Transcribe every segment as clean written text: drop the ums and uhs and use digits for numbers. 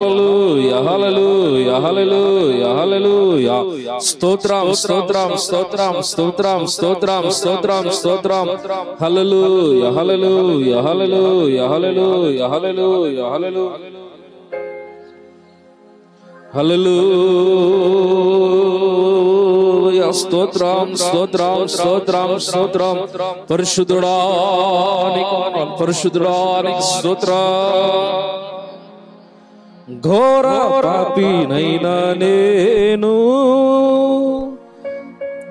హల్లెలూయా హల్లెలూయా హల్లెలూయా హల్లెలూయా స్తోత్రం స్తోత్రం స్తోత్రం స్తోత్రం స్తోత్రం స్తోత్రం స్తోత్రం హల్లెలూయా హల్లెలూయా హల్లెలూయా హల్లెలూయా హల్లెలూయా హల్లెలూయా స్తోత్రం స్తోత్రం స్తోత్రం స్తోత్రం పరిశుద్ధుడా నీకు స్తోత్రం. ఘోర పాపినైనా నేను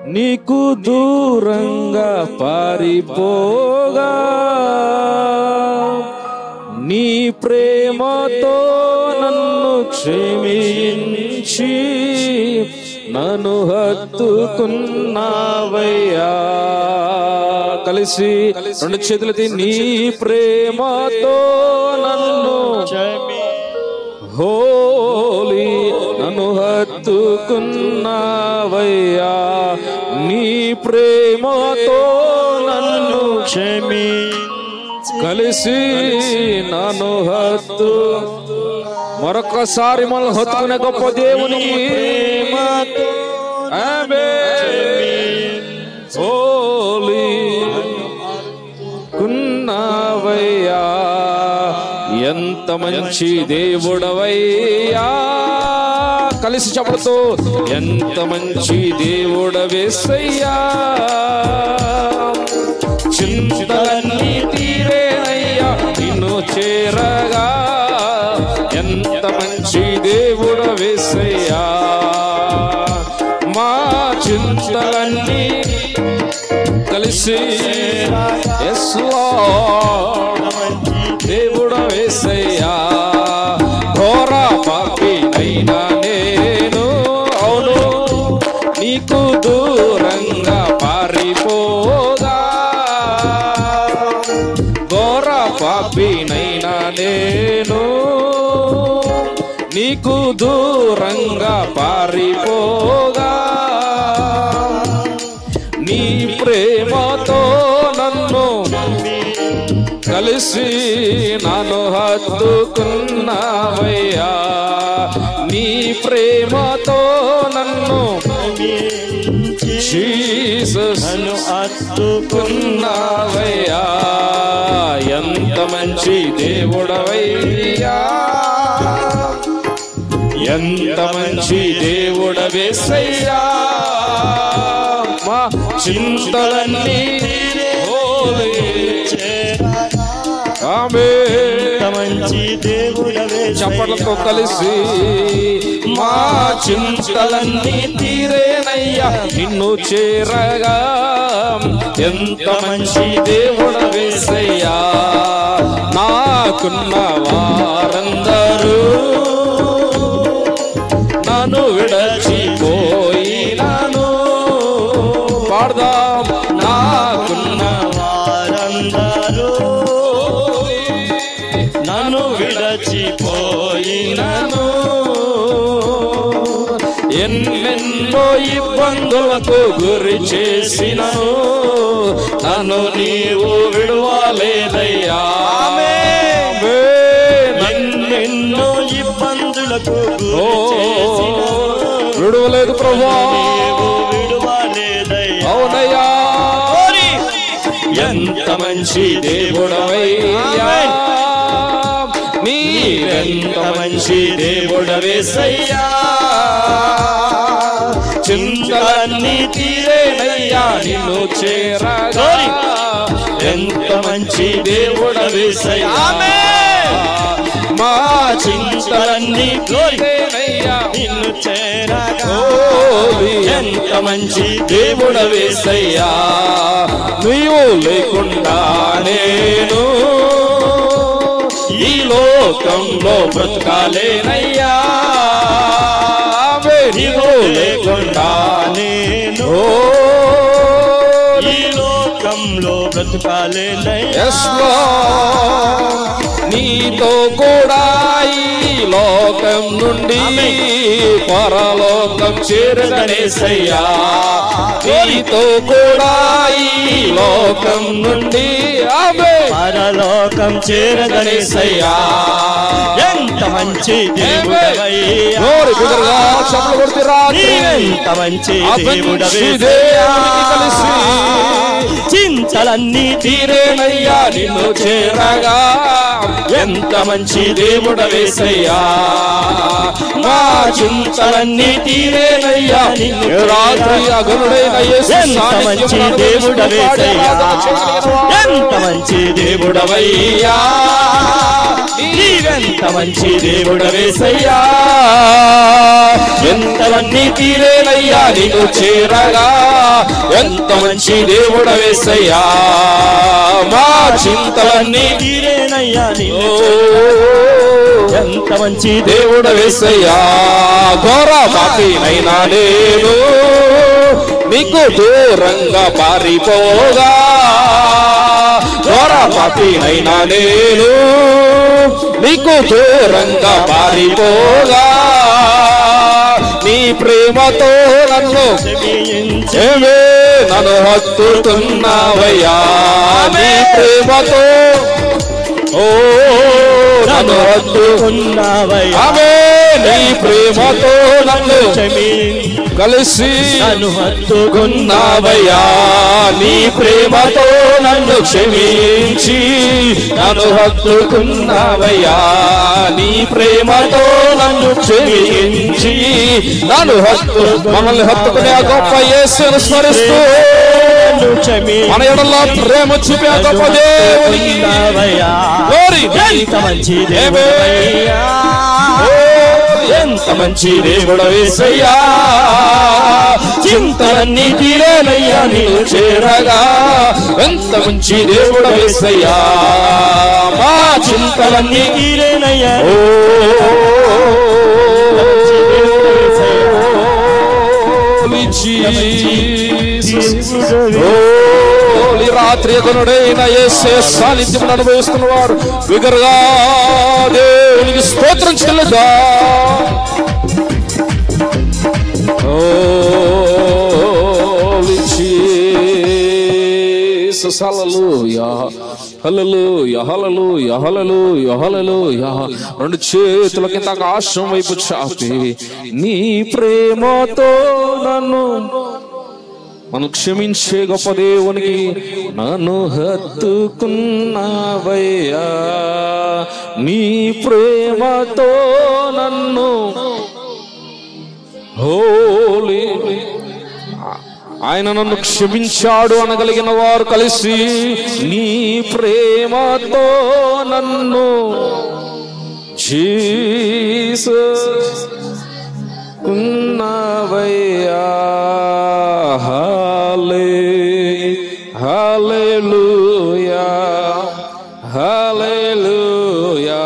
నీకు దూరంగా పారిపోగా నీ ప్రేమతో నన్ను క్షమించి నన్ను హత్తుకున్నావయ్యా. కలిసి రెండు చేతులతో నీ ప్రేమతో నన్ను హోలీ నన్ను హత్తుకున్నావయ్యా. నీ ప్రేమతో నన్ను కలిసి నన్ను హత్తు మరొకసారి మనల్ని హత్తుకునే గొప్ప దేవునికి హోలీ కున్నావయ్యా. ఎంత మంచి దేవుడవయ్యా. కలిసి చెప్పడుతూ ఎంత మంచి దేవుడవేసయ్యా. చింతలన్నీ తీరేనయ్యా నిన్ను చేరగా. ఎంత మంచి దేవుడవేసయ్యా. మా చింతలన్నీ కలిసి యెస్ లార్డ్ దేవుడవేసయ్యా. ఘోర పాపినైనా నేను అవును నీకు దూరంగా పారిపోగా. ఘోర పాపినైనా నేను నీకు దూరంగా పారిపోగా. నీ ప్రేమతో నన్ను కలిసి నన్ను హత్తుకున్నావయ్యా. నీ ప్రేమతో నన్ను జీసస్ హత్తుకున్నావయ్యా. ఎంత మంచి దేవుడవయ్యా. ఎంత మంచి దేవుడవేసయ్యా. మా చింతలన్నీ మంచి దేవుడవే. చప్పట్లతో కలిసి మా చింతలన్నీ తీరేనయ్యా నిన్ను చేరగా. ఎంత మంచి దేవుడవేసయ్యా. నాకున్న వారందరూ నన్ను విడచిపోయినాను. పాడదాం. నాకున్న వారందరూ నన్ను విడచిపోయినాను. ఎన్నెన్నో ఇబ్బందులకు గురి చేసినను నన్ను నీవు విడువలేదయ్యా. ఎన్నెన్నో ఇబ్బందులకు విడువలేదు ప్రభువా. విడువలేదయ్యా. అవునయ్యా. ఎంత మంచి దేవుడవయ్యా. నీవెంత మంచి దేవుడవేసయ్యా. చింతలన్నీ తీరేనయ్యా నిన్ను చేరగా. ఎంత మంచి దేవుడవేసయ్యా. మా చింతలన్నీ తీరేనయ్యా నిన్ను చేరగా. ఎంత మంచి దేవుడవేసయ్యా. నీవు లేకుండా నేను ఈ లోకంలో బ్రతకాలేనయ్యా. నీవు లేకుండా నేను ఈ లోకంలో బ్రతకాలేనయ్యా. నీతో కూడా ఈ లోకం నుండి పరలోకం చేరగనేసయ్యా నీతో కూడా ఈ లోకం నుండి ఆమె పరలోకం చేరగనేసయ్యా ఎంత మంచి దేవుడవయ్యా ఎంత మంచి దేవుడవయ్యా చింతలన్నీ తీరేనయ్యా నిన్ను చేరగా ఎంత మంచి దేవుడవేసయ్యా మా చింతలన్నీ తీరేనయ్యా నిన్ను రాత్రి అగరుడైన ఎంత మంచి దేవుడవేసయ్యా ఎంత మంచి దేవుడవయ్యా నీవెంత మంచి దేవుడవేసయ్యా ఎంతలన్నీ తీరేనయ్యా నిన్ను చేరగా ఎంత మంచి దేవుడవేసయ్యా మా చింతలన్నీ తీరేనయ్యా ఎంత మంచి దేవుడవేసయ్యా ఘోర పాపినైనా నేను నీకు దూరంగా పారిపోగా ఘోర పాపినైనా నేను నీకు దూరంగా పారిపోగా నీ ప్రేమతో నన్ను నన్ను హత్తుకున్నావయ్యా నీ ప్రేమతో ఓ నన్ను హత్తుకున్నావయ్యా నీ ప్రేమతో నన్ను కలిసి నన్ను హత్తుకున్నావయ్యా నీ ప్రేమతో నన్ను క్షమించి నన్ను హత్తుకున్నావయ్యా నీ ప్రేమతో నన్ను క్షమించి నన్ను మనల్ని హత్తుకునే గొప్ప యేసును స్మరిస్తూ మన ఎడలో ప్రేమ చూపే గొప్ప దేవునికి ఎంత మంచి దేవుడయ్యా ఎంత మంచి దేవుడవేసయ్యా చింతలన్నీ తీరేనయ్యా నీవు చేరగా ఎంత మంచి దేవుడవేసయ్యా మా చింతలన్నీ తీరేనయ్యా రాత్రి కొనుడైన యేసే సాన్నిధ్యం అనుభవిస్తున్న వారు బిగ్గరగా దేవునికి స్తోత్రం చెల్లుదా రెండు చేతుల కింద ఆకాశం వైపు చాపి నీ ప్రేమతో నన్ను మనం క్షమించే గొప్ప దేవునికి నన్ను హత్తుకున్నావయ్యా నీ ప్రేమతో నన్ను హోలీ ఆయన నన్ను క్షమించాడు అనగలిగిన వారు కలిసి నీ ప్రేమతో నన్ను జీసస్ కున్నావయ్యా హల్లెలూయా హల్లెలూయా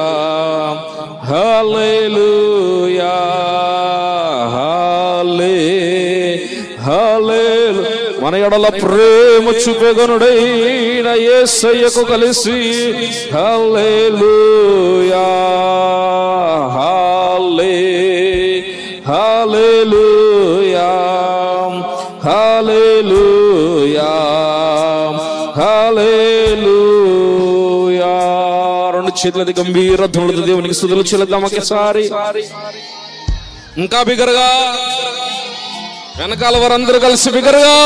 హల్లెలూయా మన ఎడల ప్రేమ చూపెగనుడైన యేసయ్యకు కలిసి హల్లెలూయా హల్లెలూయా హల్లెలూయా హల్లెలూయా రెండు చేతులది గంభీర ధ్వనులతో దేవునికి స్తుతులు చెల్లిద్దాం ఒకసారి ఇంకా బిగ్గరగా వెనకాల వారందరూ కలిసి బిగ్గరగా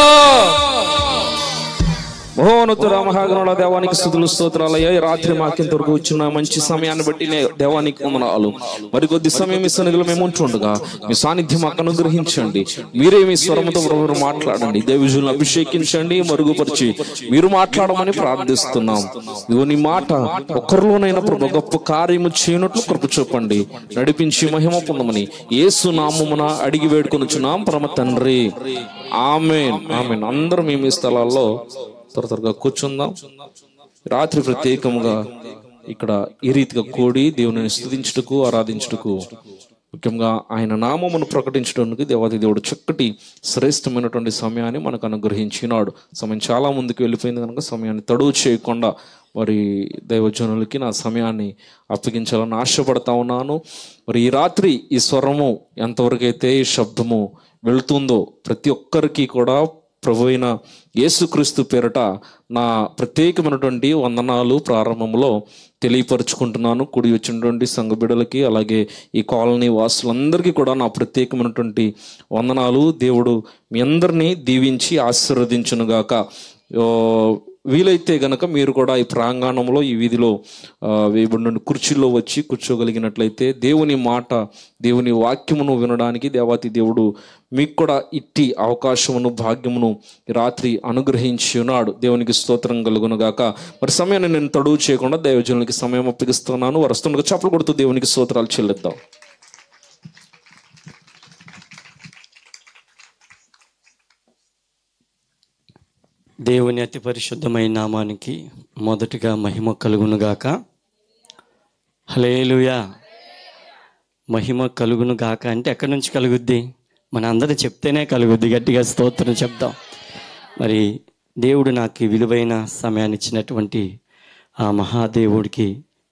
మహోన్నతుడ మహాగణుడ దేవానికి స్తుతులు స్తోత్రాలయ్యా రాత్రి మాకింతవరకు వచ్చిన మంచి సమయాన్ని బట్టి దేవానికి వందనాలు మరికొద్ది సమయం మీ సన్నిధిలో మేము ఉంటుండగా మీ సాన్నిధ్యం మాకు అనుగ్రహించండి మీరే మీ స్వరముతో ఎవరు మాట్లాడండి దేవజులను అభిషేకించండి మరుగుపరిచి మీరు మాట్లాడమని ప్రార్థిస్తున్నాం ఇదిగో నీ మాట ఒక్కరిలోనైనా ప్రభు గొప్ప కార్యము చేయనట్లు కృప చూపండి నడిపించి మహిమ పొందమని యేసు నామమున అడిగి వేడుకొనుచున్నాం పరమ తండ్రి ఆమేన్ ఆమేన్ అందరూ మీ మీ స్థలాల్లో త్వరగా కూర్చుందాం రాత్రి ప్రత్యేకంగా ఇక్కడ ఈ రీతిగా కూడి దేవుని స్తుతించుటకు ఆరాధించుటకు ముఖ్యంగా ఆయన నామమును ప్రకటించడానికి దేవాది దేవుడు చక్కటి శ్రేష్టమైనటువంటి సమయాన్ని మనకు అనుగ్రహించినాడు. సమయం చాలా ముందుకు వెళ్ళిపోయింది కనుక సమయాన్ని తడువు చేయకుండా మరి దైవజనులకి నా సమయాన్ని అప్పగించాలని ఆశపడతా ఉన్నాను. మరి ఈ రాత్రి ఈ స్వరము ఎంతవరకైతే ఈ శబ్దము వెళుతుందో ప్రతి ఒక్కరికి కూడా ప్రభు అయిన యేసుక్రీస్తు పేరట నా ప్రత్యేకమైనటువంటి వందనాలు ప్రారంభంలో తెలియపరుచుకుంటున్నాను. కూడి వచ్చినటువంటి సంఘ బిడ్డలకి, అలాగే ఈ కాలనీ వాసులందరికీ కూడా నా ప్రత్యేకమైనటువంటి వందనాలు. దేవుడు మీ అందరినీ దీవించి ఆశీర్వదించునుగాక. వీలైతే గనక మీరు కూడా ఈ ప్రాంగణంలో, ఈ వీధిలో వేయబడిన కుర్చీలో వచ్చి కూర్చోగలిగినట్లయితే దేవుని మాట, దేవుని వాక్యమును వినడానికి దేవాతి దేవుడు మీకు కూడా ఇట్టి అవకాశమును, భాగ్యమును రాత్రి అనుగ్రహించి ఉన్నాడు. దేవునికి స్తోత్రం కలుగునుగాక. మరి సమయాన్ని నేను తడువు చేయకుండా దైవజనులకి సమయం అప్పగిస్తున్నాను. వరుస్తుండగా చప్పలు కొడుతూ దేవునికి స్తోత్రాలు చెల్లిద్దాం. దేవుని అతి పరిశుద్ధమైన నామానికి మొదటిగా మహిమ కలుగునుగాక. హల్లెలూయా. మహిమ కలుగునుగాక అంటే ఎక్కడి నుంచి కలుగుద్ది? మన అందరూ చెప్తేనే కలుగుద్ది. గట్టిగా స్తోత్రం చెప్దాం. మరి దేవుడు నాకు విలువైన సమయాన్ని ఇచ్చినటువంటి ఆ మహాదేవుడికి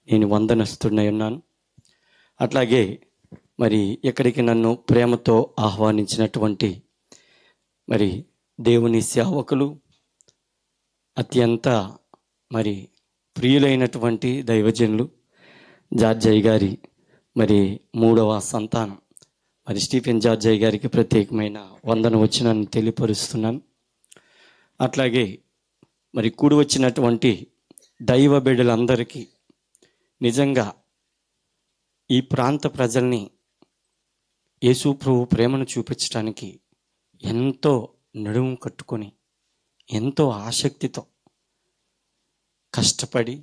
నేను వందనస్తున్నై ఉన్నాను. అట్లాగే మరి ఇక్కడికి నన్ను ప్రేమతో ఆహ్వానించినటువంటి మరి దేవుని సేవకులు, అత్యంత మరి ప్రియులైనటువంటి దైవజనులు జార్జయ్య గారి మరి 3వ సంతానం మరి స్టీఫెన్ జార్జయ్య గారికి ప్రత్యేకమైన వందన వచ్చినని తెలియపరుస్తున్నాను. అట్లాగే మరి కూడి వచ్చినటువంటి దైవ బిడ్డలందరికీ నిజంగా ఈ ప్రాంత ప్రజల్ని యేసు ప్రభు ప్రేమను చూపించడానికి ఎంతో నడుము కట్టుకొని, ఎంతో ఆసక్తితో కష్టపడి,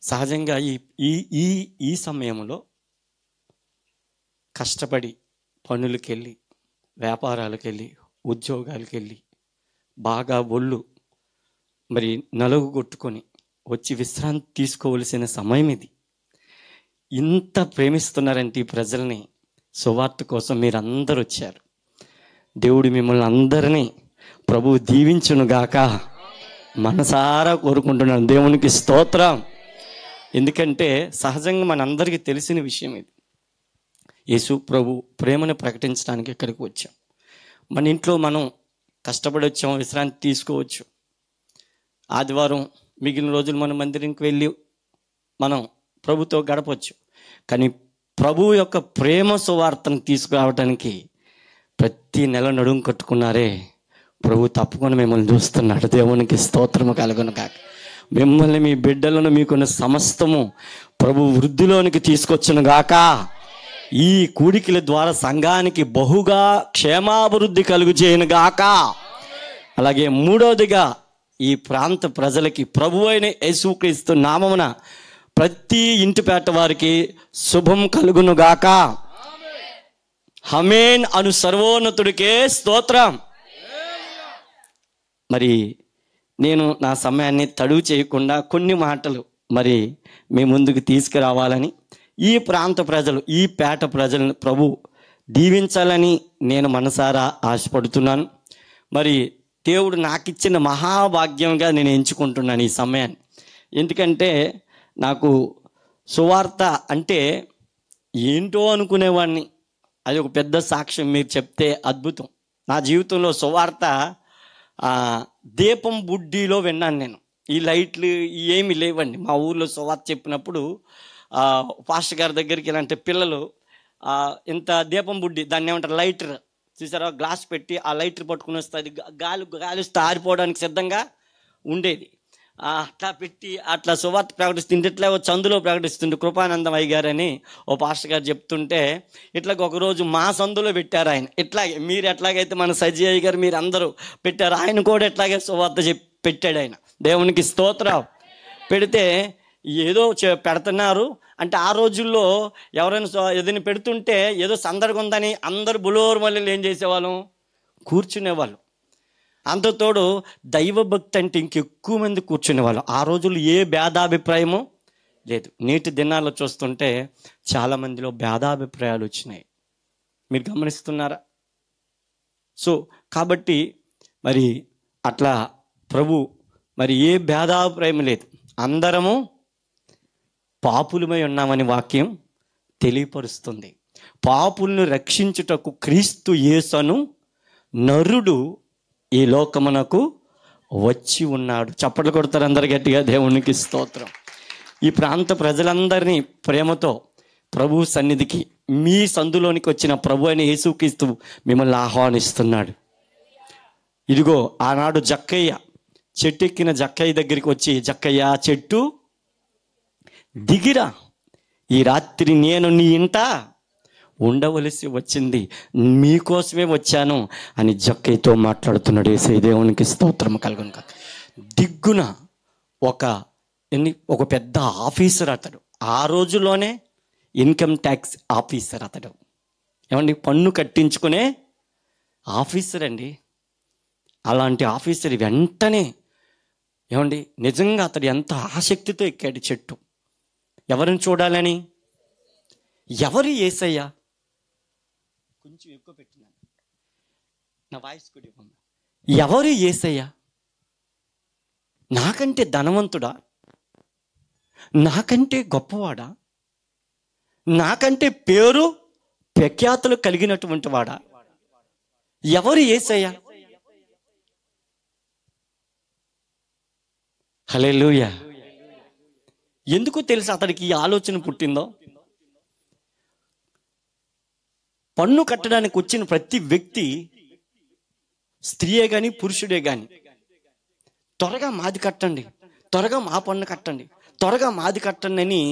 సహజంగా ఈ ఈ ఈ సమయంలో కష్టపడి పనులకు వెళ్ళి, వ్యాపారాలకు వెళ్ళి, ఉద్యోగాలకు వెళ్ళి బాగా ఒళ్ళు మరి నలుగుగొట్టుకొని వచ్చి విశ్రాంతి తీసుకోవలసిన సమయం ఇది. ఇంత ప్రేమిస్తున్నారంటే ఈ ప్రజల్ని, సువార్త కోసం మీరందరూ వచ్చారు. దేవుడు మిమ్మల్ని అందరినీ ప్రభు దీవించునుగాక మనసారా కోరుకుంటున్నాను. దేవునికి స్తోత్రం. ఎందుకంటే సహజంగా మనందరికీ తెలిసిన విషయం ఇది. యేసు ప్రభు ప్రేమను ప్రకటించడానికి ఇక్కడికి వచ్చాం. మన ఇంట్లో మనం కష్టపడి వచ్చాం, విశ్రాంతి తీసుకోవచ్చు. ఆదివారం మిగిలిన రోజులు మనం మందిరానికి వెళ్ళి మనం ప్రభుతో గడపవచ్చు. కానీ ప్రభు యొక్క ప్రేమ సువార్తను తీసుకురావడానికి ప్రతి నెల నడుము కట్టుకున్నారే, ప్రభు తప్పకుండా మిమ్మల్ని చూస్తున్నాడు. దేవునికి స్తోత్రము కలుగును కాక. మిమ్మల్ని, మీ బిడ్డలను, మీకున్న సమస్తము ప్రభు వృద్ధిలోనికి తీసుకొచ్చును గాక. ఈ కూడికల ద్వారా సంఘానికి బహుగా క్షేమాభివృద్ధి కలుగు చేయను గాక. అలాగే మూడవదిగా ఈ ప్రాంత ప్రజలకి ప్రభు అయిన యేసుక్రీస్తు నామమున ప్రతి ఇంటిపేట వారికి శుభం కలుగును గాక. ఆమేన్ అను సర్వోన్నతుడికే స్తోత్రం. మరి నేను నా సమయాన్ని తడువు చేయకుండా కొన్ని మాటలు మరి మీ ముందుకు తీసుకురావాలని, ఈ ప్రాంత ప్రజలు, ఈ పేట ప్రజలను ప్రభు దీవించాలని నేను మనసారా ఆశపడుతున్నాను. మరి దేవుడు నాకు ఇచ్చిన మహాభాగ్యంగా నేను ఎంచుకుంటున్నాను ఈ సమయాన్ని. ఎందుకంటే నాకు సువార్త అంటే ఏంటో అనుకునేవాడిని. అది ఒక పెద్ద సాక్ష్యం మీరు చెప్తే అద్భుతం. నా జీవితంలో సువార్త దీపం బుడ్డిలో విన్నాను నేను. ఈ లైట్లు ఏమి లేవండి. మా ఊర్లో సువార్త చెప్పినప్పుడు పాస్టర్ గారి దగ్గరికి ఇలాంటి పిల్లలు ఇంత దీపం బుడ్డి, దాన్ని ఏమంటారు, లైటర్ చూసారా, గ్లాస్ పెట్టి ఆ లైటర్ పట్టుకుని వస్తుంది, గాలి వస్తే ఆరిపోవడానికి సిద్ధంగా ఉండేది. అట్లా పెట్టి అట్లా సువార్త ప్రకటిస్తుంటే ఇట్లా చందులో ప్రకటిస్తుంటే కృపానందం అయ్య గారని ఓ పాస్టర్ గారు చెప్తుంటే ఇట్లాగ ఒకరోజు మా సందులో పెట్టారు ఆయన. ఇట్లాగే మీరు ఎట్లాగైతే మన సజీ అయ్య గారు మీరు అందరూ పెట్టారు, ఆయన కూడా ఇట్లాగే సువార్త పెట్టాడు ఆయన. దేవునికి స్తోత్రం. పెడితే ఏదో పెడుతున్నారు అంటే ఆ రోజుల్లో ఎవరైనా ఏదైనా పెడుతుంటే ఏదో సందర్భం ఉందని అందరు బులోరు మళ్ళీ ఏం చేసేవాళ్ళం, కూర్చునేవాళ్ళు. అంతతోడు దైవభక్తి అంటే ఇంకెక్కువ మంది కూర్చునేవాళ్ళు. ఆ రోజుల్లో ఏ భేదాభిప్రాయము లేదు. నేటి దినాల్లో చూస్తుంటే చాలా మందిలో భేదాభిప్రాయాలు వచ్చినాయి. మీరు గమనిస్తున్నారా? సో కాబట్టి మరి అట్లా ప్రభు మరి ఏ భేదాభిప్రాయం లేదు, అందరము పాపులమై ఉన్నామని వాక్యం తెలియపరుస్తుంది. పాపులను రక్షించుటకు క్రీస్తు యేసును నరుడు ఈ లోకమునకు వచ్చి ఉన్నాడు. చప్పట్లు కొడతారు అందరు గట్టిగా. దేవునికి స్తోత్రం. ఈ ప్రాంత ప్రజలందరినీ ప్రేమతో ప్రభు సన్నిధికి, మీ సందులోనికి వచ్చిన ప్రభు అయిన యేసుక్రీస్తు మిమ్మల్ని ఆహ్వానిస్తున్నాడు. ఇదిగో ఆనాడు జక్కయ్య చెట్టు ఎక్కిన జక్కయ్య దగ్గరికి వచ్చి, జక్కయ్య చెట్టు దిగిరా, ఈ రాత్రి నేను నీ ఇంట ఉండవలసి వచ్చింది, మీకోసమే వచ్చాను అని జక్కయ్యతో మాట్లాడుతున్నాడు. యేసయ్య దేవునికి స్తోత్రం కలుగును కాక. దిగ్గున ఒక పెద్ద ఆఫీసర్ అతడు, ఆ రోజుల్లోనే ఇన్కమ్ ట్యాక్స్ ఆఫీసర్ అతడు. ఏమండి, పన్ను కట్టించుకునే ఆఫీసర్ అండి. అలాంటి ఆఫీసర్ వెంటనే ఏమండి నిజంగా అతడు ఎంత ఆసక్తితో ఎక్కాడు చెట్టు. ఎవరిని చూడాలని? ఎవరు యేసయ్య? కొంచెం ఎక్కువ పెట్టినాను, నా వాయిస్ కూడా ఇవ్వండి. ఎవరు యేసయ్య? నాకంటే ధనవంతుడా? నాకంటే గొప్పవాడా? నాకంటే పేరు ప్రఖ్యాతులు కలిగినటువంటి వాడా? ఎవరు యేసయ్య? హల్లెలూయా. ఎందుకు తెలుసు అతడికి ఈ ఆలోచన పుట్టిందో? పన్ను కట్టడానికి వచ్చిన ప్రతి వ్యక్తి, స్త్రీయే కానీ పురుషుడే కానీ, త్వరగా మాది కట్టండి, త్వరగా మా పన్ను కట్టండి, త్వరగా మాది కట్టండి అని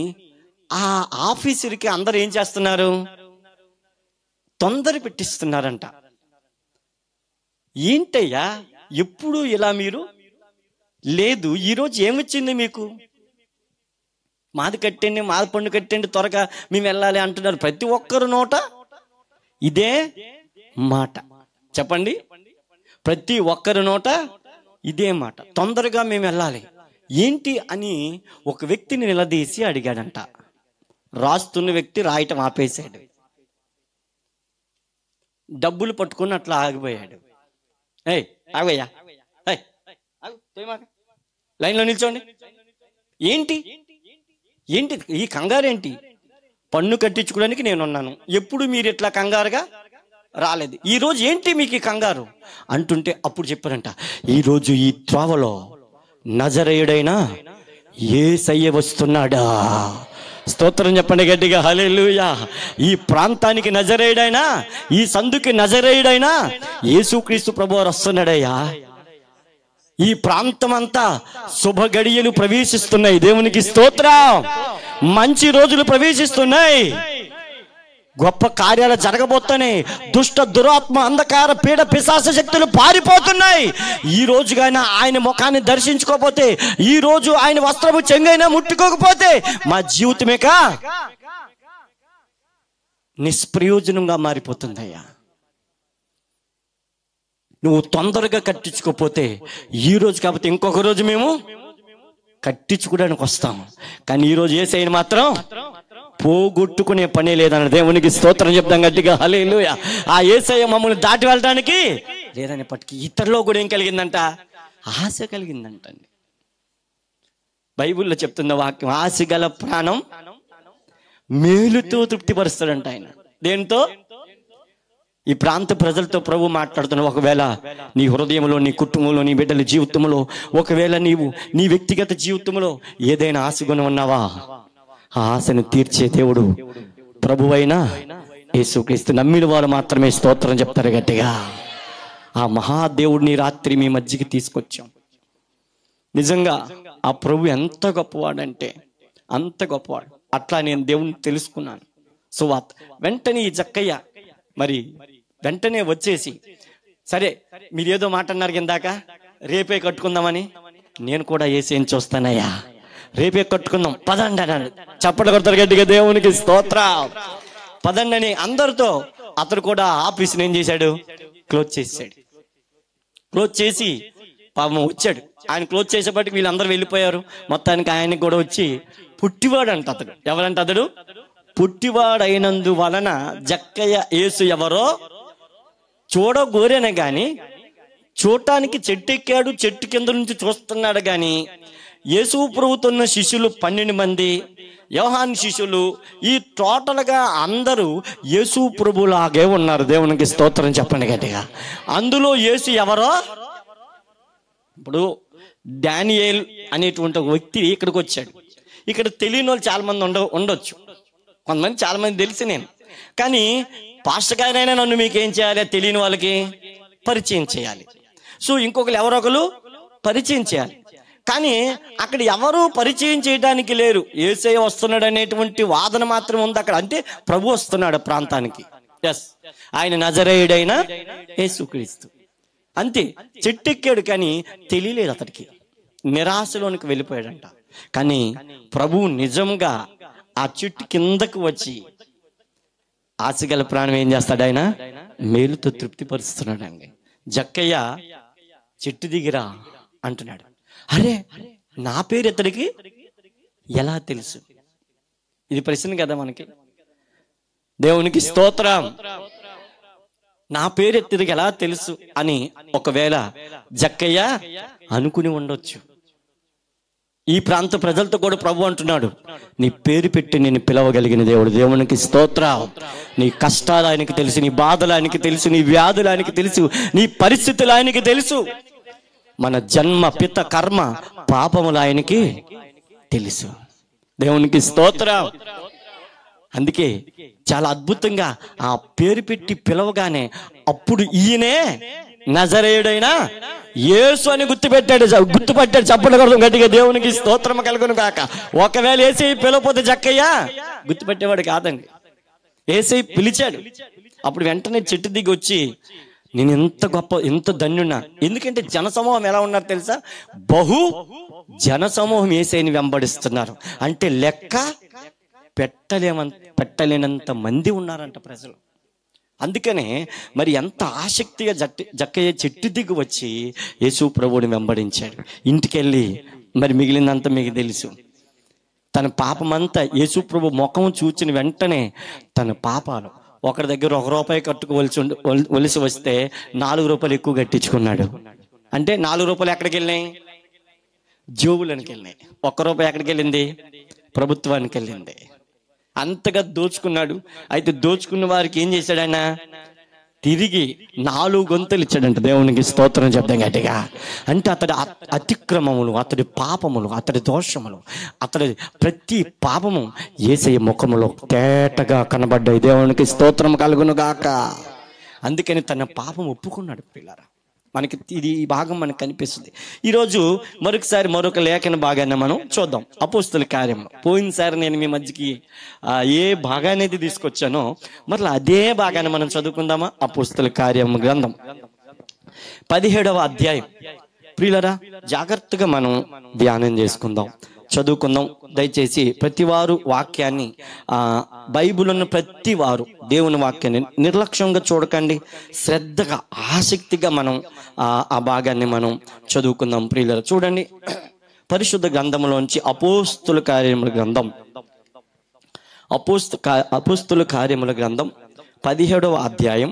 ఆ ఆఫీసర్కి అందరు ఏం చేస్తున్నారు? తొందర పెట్టిస్తున్నారంట. ఏంటయ్యా ఎప్పుడు ఇలా మీరు? లేదు, ఈరోజు ఏమొచ్చింది మీకు? మాది కట్టండి, మాది పన్ను కట్టండి, త్వరగా మేము వెళ్ళాలి అంటున్నారు. ప్రతి ఒక్కరు నోట ఇదే మాట. చెప్పండి, ప్రతి ఒక్కరి నోట ఇదే మాట, తొందరగా మేము వెళ్ళాలి. ఏంటి అని ఒక వ్యక్తిని నిలదీసి అడిగాడంట. రాస్తున్న వ్యక్తి రాయటం ఆపేశాడు, డబ్బులు పట్టుకుని అట్లా ఆగిపోయాడు. ఏయ్ ఆగయ్యా, లైన్లో నిల్చోండి. ఏంటి ఏంటి ఈ కంగారేంటి? పన్ను కట్టించుకోవడానికి నేనున్నాను, ఎప్పుడు మీరు ఇట్లా కంగారుగా రాలేదు, ఈరోజు ఏంటి మీకు ఈ కంగారు అంటుంటే అప్పుడు చెప్పారంట, ఈరోజు ఈ త్రోవలో నజరేయుడైన యేసయ్య వస్తున్నాడా. స్తోత్రం చెప్పండి గట్టిగా, హల్లెలూయా. ఈ ప్రాంతానికి నజరేయుడైనా, ఈ సందుకి నజరేయుడైనా యేసుక్రీస్తు ప్రభువారు వస్తున్నాడయ్యా. ఈ ప్రాంతం అంతా శుభ గడియలు ప్రవేశిస్తున్నాయి. దేవునికి స్తోత్రం. మంచి రోజులు ప్రవేశిస్తున్నాయి, గొప్ప కార్యాలు జరగబోతున్నాయి. దుష్ట దురాత్మ అంధకార పీడ పిశాచ శక్తులు పారిపోతున్నాయి. ఈ రోజుగానే ఆయన ముఖాన్ని దర్శించుకోకపోతే, ఈ రోజు ఆయన వస్త్రము చెంగైనా ముట్టుకోకపోతే మా జీవితమేక నిష్ప్రయోజనంగా మారిపోతుందయ్యా. నువ్వు తొందరగా కట్టించుకోకపోతే ఈ రోజు కాకపోతే ఇంకొక రోజు మేము కట్టించుకోవడానికి వస్తాం. కానీ ఈరోజు యేసయ్యను మాత్రం పోగొట్టుకునే పనే లేదన్న దేవునికి స్తోత్రం చెప్తాం గట్టిగా, హల్లెలూయా. ఆ యేసయ్య మమ్మల్ని దాటి వెళ్ళడానికి లేదనేప్పటికీ ఇతరులో కూడా ఏం కలిగిందంట? ఆశ కలిగిందంటండి. బైబిల్లో చెప్తున్న వాక్యం, ఆశ గల ప్రాణం మేలుతో తృప్తిపరుస్తాడంట ఆయన. దేంతో? ఈ ప్రాంత ప్రజలతో ప్రభు మాట్లాడుతున్నావు. ఒకవేళ నీ హృదయంలో, నీ కుటుంబంలో, నీ బిడ్డల జీవితంలో, ఒకవేళ నీవు నీ వ్యక్తిగత జీవితంలో ఏదైనా ఆశగుణం ఉన్నావా, ఆ ఆశను తీర్చే దేవుడు ప్రభువైన యేసుక్రీస్తు. నమ్మిన వారు మాత్రమే స్తోత్రం చెప్తారు గట్టిగా. ఆ మహాదేవుడిని రాత్రి మీ మధ్యకి తీసుకొచ్చాం. నిజంగా ఆ ప్రభు ఎంత గొప్పవాడంటే అంత గొప్పవాడు. అట్లా నేను దేవుని తెలుసుకున్నాను. సో వెంటనే ఈ జక్కయ్య మరి వెంటనే వచ్చేసి, సరే మీరు ఏదో మాట అన్నారు కిందాక, రేపే కట్టుకుందామని, నేను కూడా యేసయ్యని చూస్తానయ్యా, రేపే కట్టుకుందాం పదండి అన్నాడు. చప్పట్లు కొడతారు గట్టిగా, దేవునికి స్తోత్రం. పదండి అని అందరితో అతడు కూడా ఆఫీస్ని ఏం చేశాడు? క్లోజ్ చేసాడు. క్లోజ్ చేసి పాపం వచ్చాడు. ఆయన క్లోజ్ చేసేపటికి వీళ్ళందరూ వెళ్ళిపోయారు. మొత్తానికి ఆయనకి కూడా వచ్చి పుట్టివాడు అంట అతడు. ఎవరంట అతడు? పుట్టివాడైనందు వలన జక్కయ్య యేసు ఎవరో చూడగోరేనే గాని, చూడటానికి చెట్టు ఎక్కాడు, చెట్టు కింద నుంచి చూస్తున్నాడు గాని, యేసు ప్రభుతున్న శిష్యులు 12 మంది, యోహాను శిష్యులు, ఈ టోటల్గా అందరూ యేసు ప్రభులాగే ఉన్నారు. దేవునికి స్తోత్రం చెప్పండి గట్టిగా. అందులో యేసు ఎవరో, ఇప్పుడు డానియేల్ అనేటువంటి ఒక వ్యక్తి ఇక్కడికి వచ్చాడు. ఇక్కడ తెలియని వాళ్ళు చాలా మంది ఉండొచ్చు, కొంతమంది చాలా మంది తెలిసి నేను, కానీ పాస్టర్ గారైనా నన్ను మీకేం చేయాలి? తెలియని వాళ్ళకి పరిచయం చేయాలి. సో ఇంకొకరు ఎవరో ఒకరు పరిచయం చేయాలి. కానీ అక్కడ ఎవరు పరిచయం చేయడానికి లేరు. యేసయ్య వస్తున్నాడు అనేటువంటి వాదన మాత్రం ఉంది అక్కడ. అంటే ప్రభు వస్తున్నాడు ప్రాంతానికి. ఎస్, ఆయన నజరేయుడైన యేసుక్రీస్తు. అంతే, చెట్టెక్కాడు కానీ తెలియలేదు అతడికి. నిరాశలోనికి వెళ్ళిపోయాడంట. కానీ ప్రభు నిజంగా ఆ చెట్టు కిందకు వచ్చి ఆశగల ప్రాణం ఏం చేస్తాడు? ఆయన మేలుతో తృప్తిపరుస్తున్నాడు అండి. జక్కయ్య చెట్టు దిగిరా అంటున్నాడు. అరే, నా పేరు ఇతడికి ఎలా తెలుసు? ఇది ప్రశ్న కదా మనకి. దేవునికి స్తోత్రం. నా పేరు ఇతడికి ఎలా తెలుసు అని ఒకవేళ జక్కయ్య అనుకుని ఉండొచ్చు. ఈ ప్రాంత ప్రజలతో కూడా ప్రభు అంటున్నాడు, నీ పేరు పెట్టి నేను పిలవగలిగిన దేవుడు. దేవునికి స్తోత్రం. నీ కష్టాలు ఆయనకి తెలుసు, నీ బాధలు ఆయనకి తెలుసు, నీ వ్యాధులు ఆయనకి తెలుసు, నీ పరిస్థితులు ఆయనకి తెలుసు. మన జన్మ పిత కర్మ పాపములు ఆయనకి తెలుసు. దేవునికి స్తోత్రం. అందుకే చాలా అద్భుతంగా ఆ పేరు పెట్టి పిలవగానే అప్పుడు ఈయనే నజరేయుడైన యేసు అని గుర్తుపట్టాడు. చెప్పడం గట్టిగా దేవునికి స్తోత్రం కలుగును కాక. ఒకవేళ యేసయ్య పిలవపోతే జక్కయ్య గుర్తుపెట్టేవాడు కాదండి. యేసయ్య పిలిచాడు. అప్పుడు వెంటనే చెట్టు దిగి వచ్చి, నేను ఎంత గొప్ప, ఎంత ధన్యున్నా. ఎందుకంటే జనసమూహం ఎలా ఉన్నారు తెలుసా? జనసమూహం యేసయ్యని వెంబడిస్తున్నారు. అంటే లెక్క పెట్టలేనంత మంది ఉన్నారంట ప్రజలు. అందుకనే మరి ఎంత ఆసక్తిగా జక్కయ్య చెట్టు దిగి వచ్చి యేసు ప్రభువుని వెంబడించాడు. ఇంటికెళ్ళి మరి మిగిలినంత మీకు తెలుసు. తన పాపమంతా యేసు ప్రభు ముఖం చూచిన వెంటనే తన పాపాలు, ఒకరి దగ్గర ₹1 కట్టుకోవలసి వస్తే ₹4 ఎక్కువ కట్టించుకున్నాడు. అంటే ₹4 ఎక్కడికి వెళ్ళినాయి? జోబులకి వెళ్ళినాయి. ₹1 ఎక్కడికి వెళ్ళింది? ప్రభుత్వానికి వెళ్ళింది. అంతగా దోచుకున్నాడు. అయితే దోచుకున్న వారికి ఏం చేశాడు ఆయన? తిరిగి 4 గొంతులు ఇచ్చాడంట. దేవునికి స్తోత్రం చెప్తాం గట్టిగా. అంటే అతడి అతిక్రమములు, అతడి పాపములు, అతడి దోషములు, అతడి ప్రతి పాపము యేసయ్య ముఖములో తేటగా కనబడ్డాయి. దేవునికి స్తోత్రం కలుగును గాక. అందుకని తన పాపం ఒప్పుకున్నాడు. పిల్లరా, మనకి ఇది ఈ భాగం మనకు కనిపిస్తుంది. ఈరోజు మరొక లేఖన భాగాన్ని మనం చూద్దాం. అపోస్తుల కార్యంలో పోయినసారి నేను మీ మధ్యకి ఏ భాగాన్ని అయితే తీసుకొచ్చానో మరలా అదే భాగాన్ని మనం చదువుకుందామా? అపోస్తుల కార్యం గ్రంథం 17వ అధ్యాయం. ప్రియులరా, జాగ్రత్తగా మనం ధ్యానం చేసుకుందాం, చదువుకుందాం. దయచేసి ప్రతివారు వాక్యాన్ని, బైబిల్ ఉన్న ప్రతి వారు దేవుని వాక్యాన్ని నిర్లక్ష్యంగా చూడకండి. శ్రద్ధగా, ఆసక్తిగా మనం ఆ భాగాన్ని మనం చదువుకుందాం. ప్రియులారా, చూడండి, పరిశుద్ధ గ్రంథంలోంచి అపోస్తుల కార్యముల గ్రంథం, అపోస్తుల కార్యముల గ్రంథం 17వ అధ్యాయం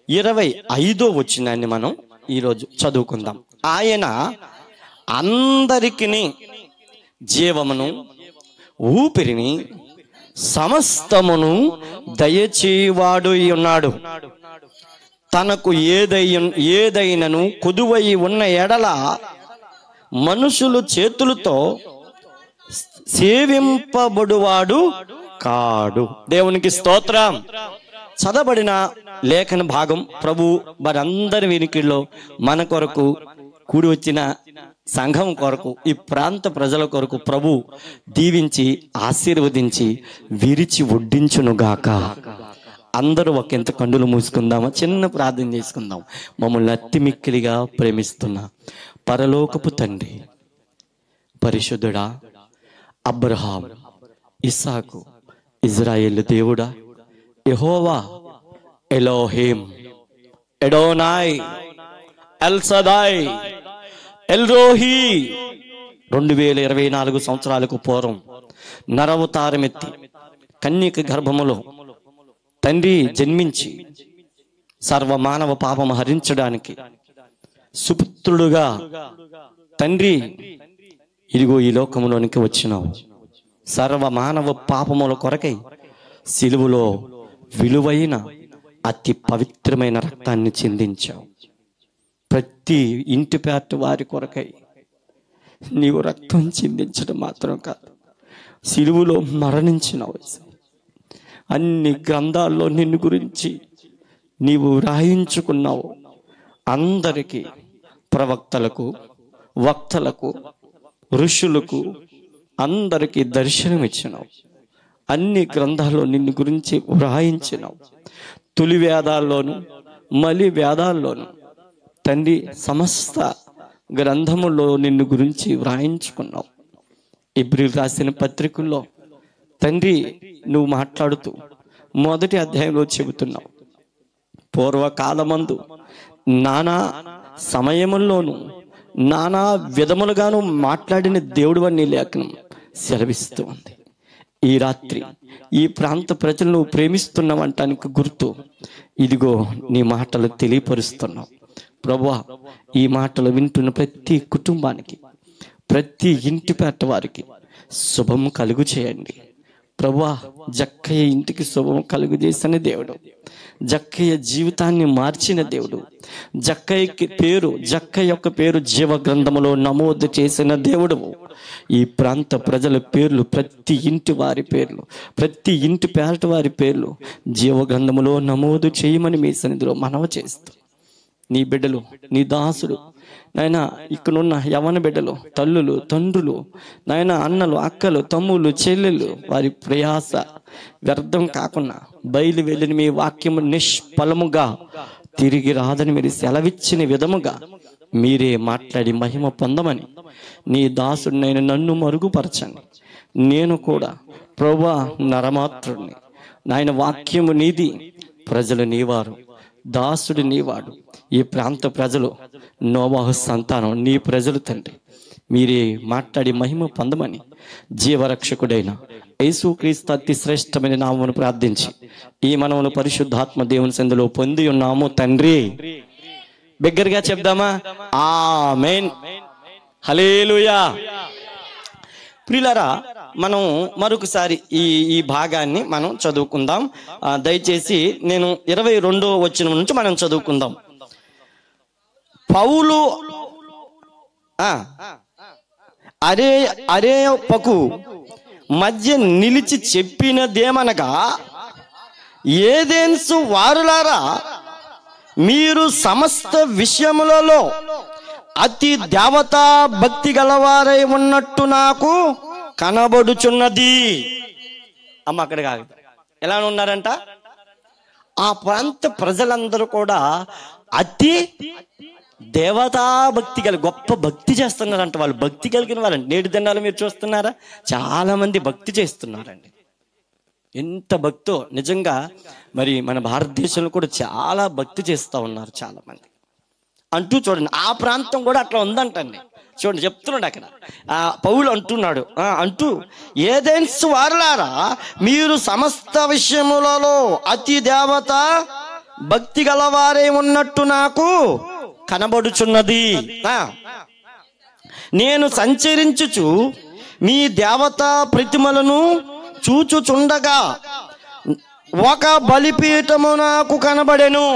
25వ వచనాన్ని మనం ఈరోజు చదువుకుందాం. ఆయన అందరికిని జీవమును, ఊపిరిని, సమస్తమును దయచేవాడు ఉన్నాడు. తనకు ఏదైనను కొదువై ఉన్న ఎడల మనుషులు చేతులతో సేవింపబడువాడు కాడు. దేవునికి స్తోత్రం. చదవబడిన లేఖన భాగం ప్రభు వారందరి వెనుకల్లో మన కొరకు కూడి వచ్చిన సంఘం కొరకు, ఈ ప్రాంత ప్రజల కొరకు ప్రభు దీవించి ఆశీర్వదించి విరిచి వడ్డించునుగాక. అందరూ ఒకంత కన్నులు మూసుకుందామా? చిన్న ప్రార్థన చేసుకుందాం. మమ్మల్ని అతిమిక్కిలిగా ప్రేమిస్తున్న పరలోకపు తండ్రి, పరిశుద్ధుడా, అబ్రహాం, ఇస్సాకు, ఇజ్రాయేలు దేవుడా, యెహోవా, ఎలోహిం, ఎడోనాయ్, ఎల్ సదాయ్, ఎల్ రోహి, 2024 సంవత్సరాలకు పూర్వం నరవతారమెత్తి కన్యక గర్భములో తండ్రి జన్మించి సర్వమానవ పాపము హరించడానికి సుపుత్రుడుగా తండ్రి ఇదిగో ఈ లోకములోనికి వచ్చినావు. సర్వమానవ పాపముల కొరకై సిలువలో విలువైన అతి పవిత్రమైన రక్తాన్ని చిందించావు. ప్రతి ఇంటి పేట వారి కొరకై నీవు రక్తం చిందించడం మాత్రం కాదు, సిలువలో మరణించినావు. అన్ని గ్రంథాల్లో నిన్ను గురించి నీవు రాయించుకున్నావు. అందరికీ, ప్రవక్తలకు, వక్తలకు, ఋషులకు అందరికీ దర్శనమిచ్చినావు. అన్ని గ్రంథాల్లో నిన్ను గురించి వ్రాయించినావు. తొలి వేదాల్లోను మలి వేదాల్లోను తండ్రి సమస్త గ్రంథములో నిన్ను గురించి వ్రాయించుకున్నావు. హెబ్రీయులకు రాసిన పత్రికల్లో తండ్రి నువ్వు మాట్లాడుతూ మొదటి అధ్యాయంలో చెబుతున్నావు, పూర్వకాలమందు నానా సమయముల్లోనూ నానా విధములుగాను మాట్లాడిన దేవుడు అని లేఖనం సెలవిస్తూ ఉంది. ఈ రాత్రి ఈ ప్రాంత ప్రజలు నువ్వు ప్రేమిస్తున్నావంటానికి గుర్తు ఇదిగో నీ మాటలు తెలియపరుస్తున్నావు. ప్రభువా, ఈ మాటలు వింటున్న ప్రతి కుటుంబానికి, ప్రతి ఇంటి పేట వారికి శుభము కలుగు చేయండి. ప్రభువా, జక్కయ్య ఇంటికి శుభము కలుగు చేసిన దేవుడు, జక్కయ్య జీవితాన్ని మార్చిన దేవుడు, జక్కయ్య యొక్క పేరు జీవ గ్రంథములో నమోదు చేసిన దేవుడు. ఈ ప్రాంత ప్రజల పేర్లు, ప్రతి ఇంటి వారి పేర్లు, ప్రతి ఇంటి పేరట వారి పేర్లు జీవ గ్రంథములో నమోదు చేయమని మీ సన్నిధిలో మనవి చేస్తూ, నీ బిడ్డలు, నీ దాసుడు నాయన, ఇక్కడున్న యవన బిడ్డలు, తల్లులు, తండ్రులు, నాయన, అన్నలు, అక్కలు, తమ్ముళ్ళు, చెల్లెళ్ళు, వారి ప్రయాస వ్యర్థం కాకుండా బయలు వెళ్ళిన మీ వాక్యము నిష్ఫలముగా తిరిగి రాదని మీరు సెలవిచ్చిన విధముగా మీరే మాట్లాడి మహిమ పొందమని నీ దాసుడినైన నన్ను మరుగుపరచండి. నేను కూడా ప్రభువా నరమాత్రుడిని నాయన, వాక్యము నీది, ప్రజలు నీవారు, దాసుడు నీవాడు. ఈ ప్రాంత ప్రజలు నోవాహు సంతానం, నీ ప్రజలు తండ్రి. మీరే మాట్లాడి మహిమ పొందమని జీవరక్షకుడైన యేసుక్రీస్తు అతి శ్రేష్టమైన నామమును ప్రార్థించి ఈ మనమును పరిశుద్ధాత్మ దేవుని సందులో పొంది ఉన్నాము తండ్రి. బిగ్గరగా చెప్దామా? ఆమేన్, హల్లెలూయా. ప్రియులారా, మనం మరొకసారి ఈ భాగాన్ని మనం చదువుకుందాం. దయచేసి నేను 22వ వచనం నుంచి మనం చదువుకుందాం. పౌలు అరేయోపకు మధ్య నిలిచి చెప్పినదేమనగా, ఏథెన్సు వారులారా, మీరు సమస్త విషయములలో అతి దేవతా భక్తి గలవారై ఉన్నట్టు నాకు కనబడుచున్నది. అమ్మ అక్కడ కాదు, ఎలా ఉన్నారంట? ఆ ప్రాంత ప్రజలందరూ కూడా అతి దేవతా భక్తి గొప్ప భక్తి చేస్తున్నారంట. వాళ్ళు భక్తి కలిగిన వాళ్ళండి. నేటి దినాలు మీరు చూస్తున్నారా, చాలా మంది భక్తి చేస్తున్నారండి. ఎంత భక్తో నిజంగా. మరి మన భారతదేశంలో కూడా చాలా భక్తి చేస్తూ ఉన్నారు చాలా మంది అంటూ చూడండి. ఆ ప్రాంతం కూడా అట్లా ఉందంటండి. చూడండి, చెప్తున్నాడు అక్కడ పౌలు అంటున్నాడు, అంటూ ఏథెన్సు వారులారా, మీరు సమస్త విషయములలో అతి దేవత భక్తి గలవారే ఉన్నట్టు నాకు కనబడుచున్నది. నేను సంచరించుచు మీ దేవతా ప్రతిమలను చూచుచుండగా ఒక బలిపీఠము నాకు కనబడెను.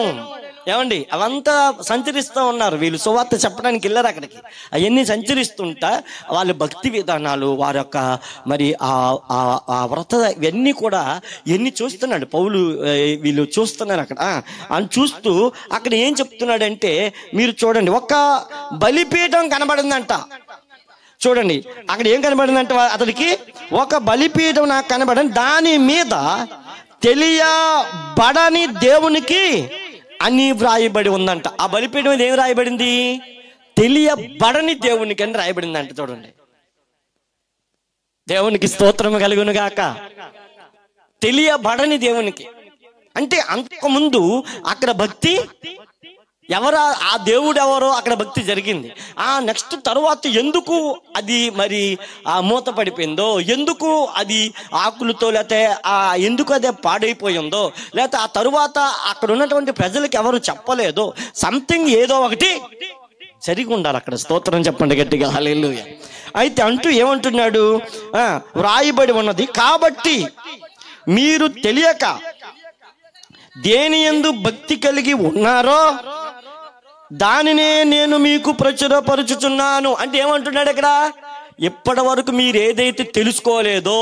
ఏమండి, అవంతా సంచరిస్తూ ఉన్నారు. వీళ్ళు సువార్త చెప్పడానికి వెళ్ళారు అక్కడికి. అవన్నీ సంచరిస్తుంటా వాళ్ళ భక్తి విధానాలు, వారి యొక్క మరి ఆ వ్రత ఇవన్నీ కూడా ఎన్ని చూస్తున్నాడు పౌలు. వీళ్ళు చూస్తున్నారు అక్కడ. అని చూస్తూ అక్కడ ఏం చెప్తున్నాడంటే, మీరు చూడండి, ఒక బలిపీఠం కనబడిందంట. చూడండి అక్కడ ఏం కనబడిందంటే, అతడికి ఒక బలిపీఠం నాకు కనబడింది, దాని మీద తెలియబడని దేవునికి అని వ్రాయబడి ఉందంట. ఆ బలిపీఠం మీద ఏం రాయబడింది? తెలియబడని దేవునికి అని రాయబడిందంట. చూడండి, దేవునికి స్తోత్రం కలుగును గాక. తెలియబడని దేవునికి అంటే అంతకుముందు అక్కడ భక్తి ఎవరు ఆ దేవుడు ఎవరో అక్కడ భక్తి జరిగింది. ఆ నెక్స్ట్ తరువాత ఎందుకు అది మరి ఆ మూత పడిపోయిందో, ఎందుకు అది ఆకులతో, లేకపోతే ఎందుకు అదే పాడైపోయిందో, లేకపోతే ఆ తరువాత అక్కడ ఉన్నటువంటి ప్రజలకు ఎవరు చెప్పలేదో, సంథింగ్ ఏదో ఒకటి జరిగి ఉండాలి అక్కడ. స్తోత్రం చెప్పండి గట్టిగా, హల్లెలూయా. అయితే అంటూ ఏమంటున్నాడు, వ్రాయబడి ఉన్నది, కాబట్టి మీరు తెలియక దేని యందు భక్తి కలిగి ఉన్నారో దానినే నేను మీకు ప్రచురపరుచుచున్నాను. అంటే ఏమంటున్నాడు ఇక్కడ, ఇప్పటి వరకు మీరు ఏదైతే తెలుసుకోలేదో,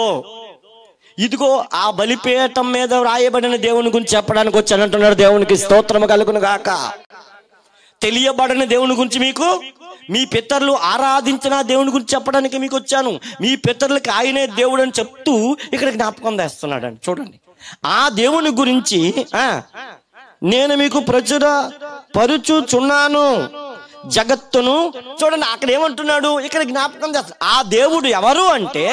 ఇదిగో ఆ బలిపీఠం మీద వ్రాయబడిన దేవుని గురించి చెప్పడానికి వచ్చాను అంటున్నాడు. దేవునికి స్తోత్రము కలుగును గాక. తెలియబడిన దేవుని గురించి మీకు, మీ పితరులు ఆరాధించిన దేవుని గురించి చెప్పడానికి మీకు వచ్చాను. మీ పితరులకి ఆయనే దేవుడు అని చెప్తూ ఇక్కడ జ్ఞాపకం చేస్తున్నాడు అండి. చూడండి, ఆ దేవుని గురించి నేను మీకు ప్రచురపరుచుచున్నాను జగత్తును. చూడండి అక్కడ ఏమంటున్నాడు, ఇక్కడ జ్ఞాపకం చేస్తాడు. ఆ దేవుడు ఎవరు అంటే,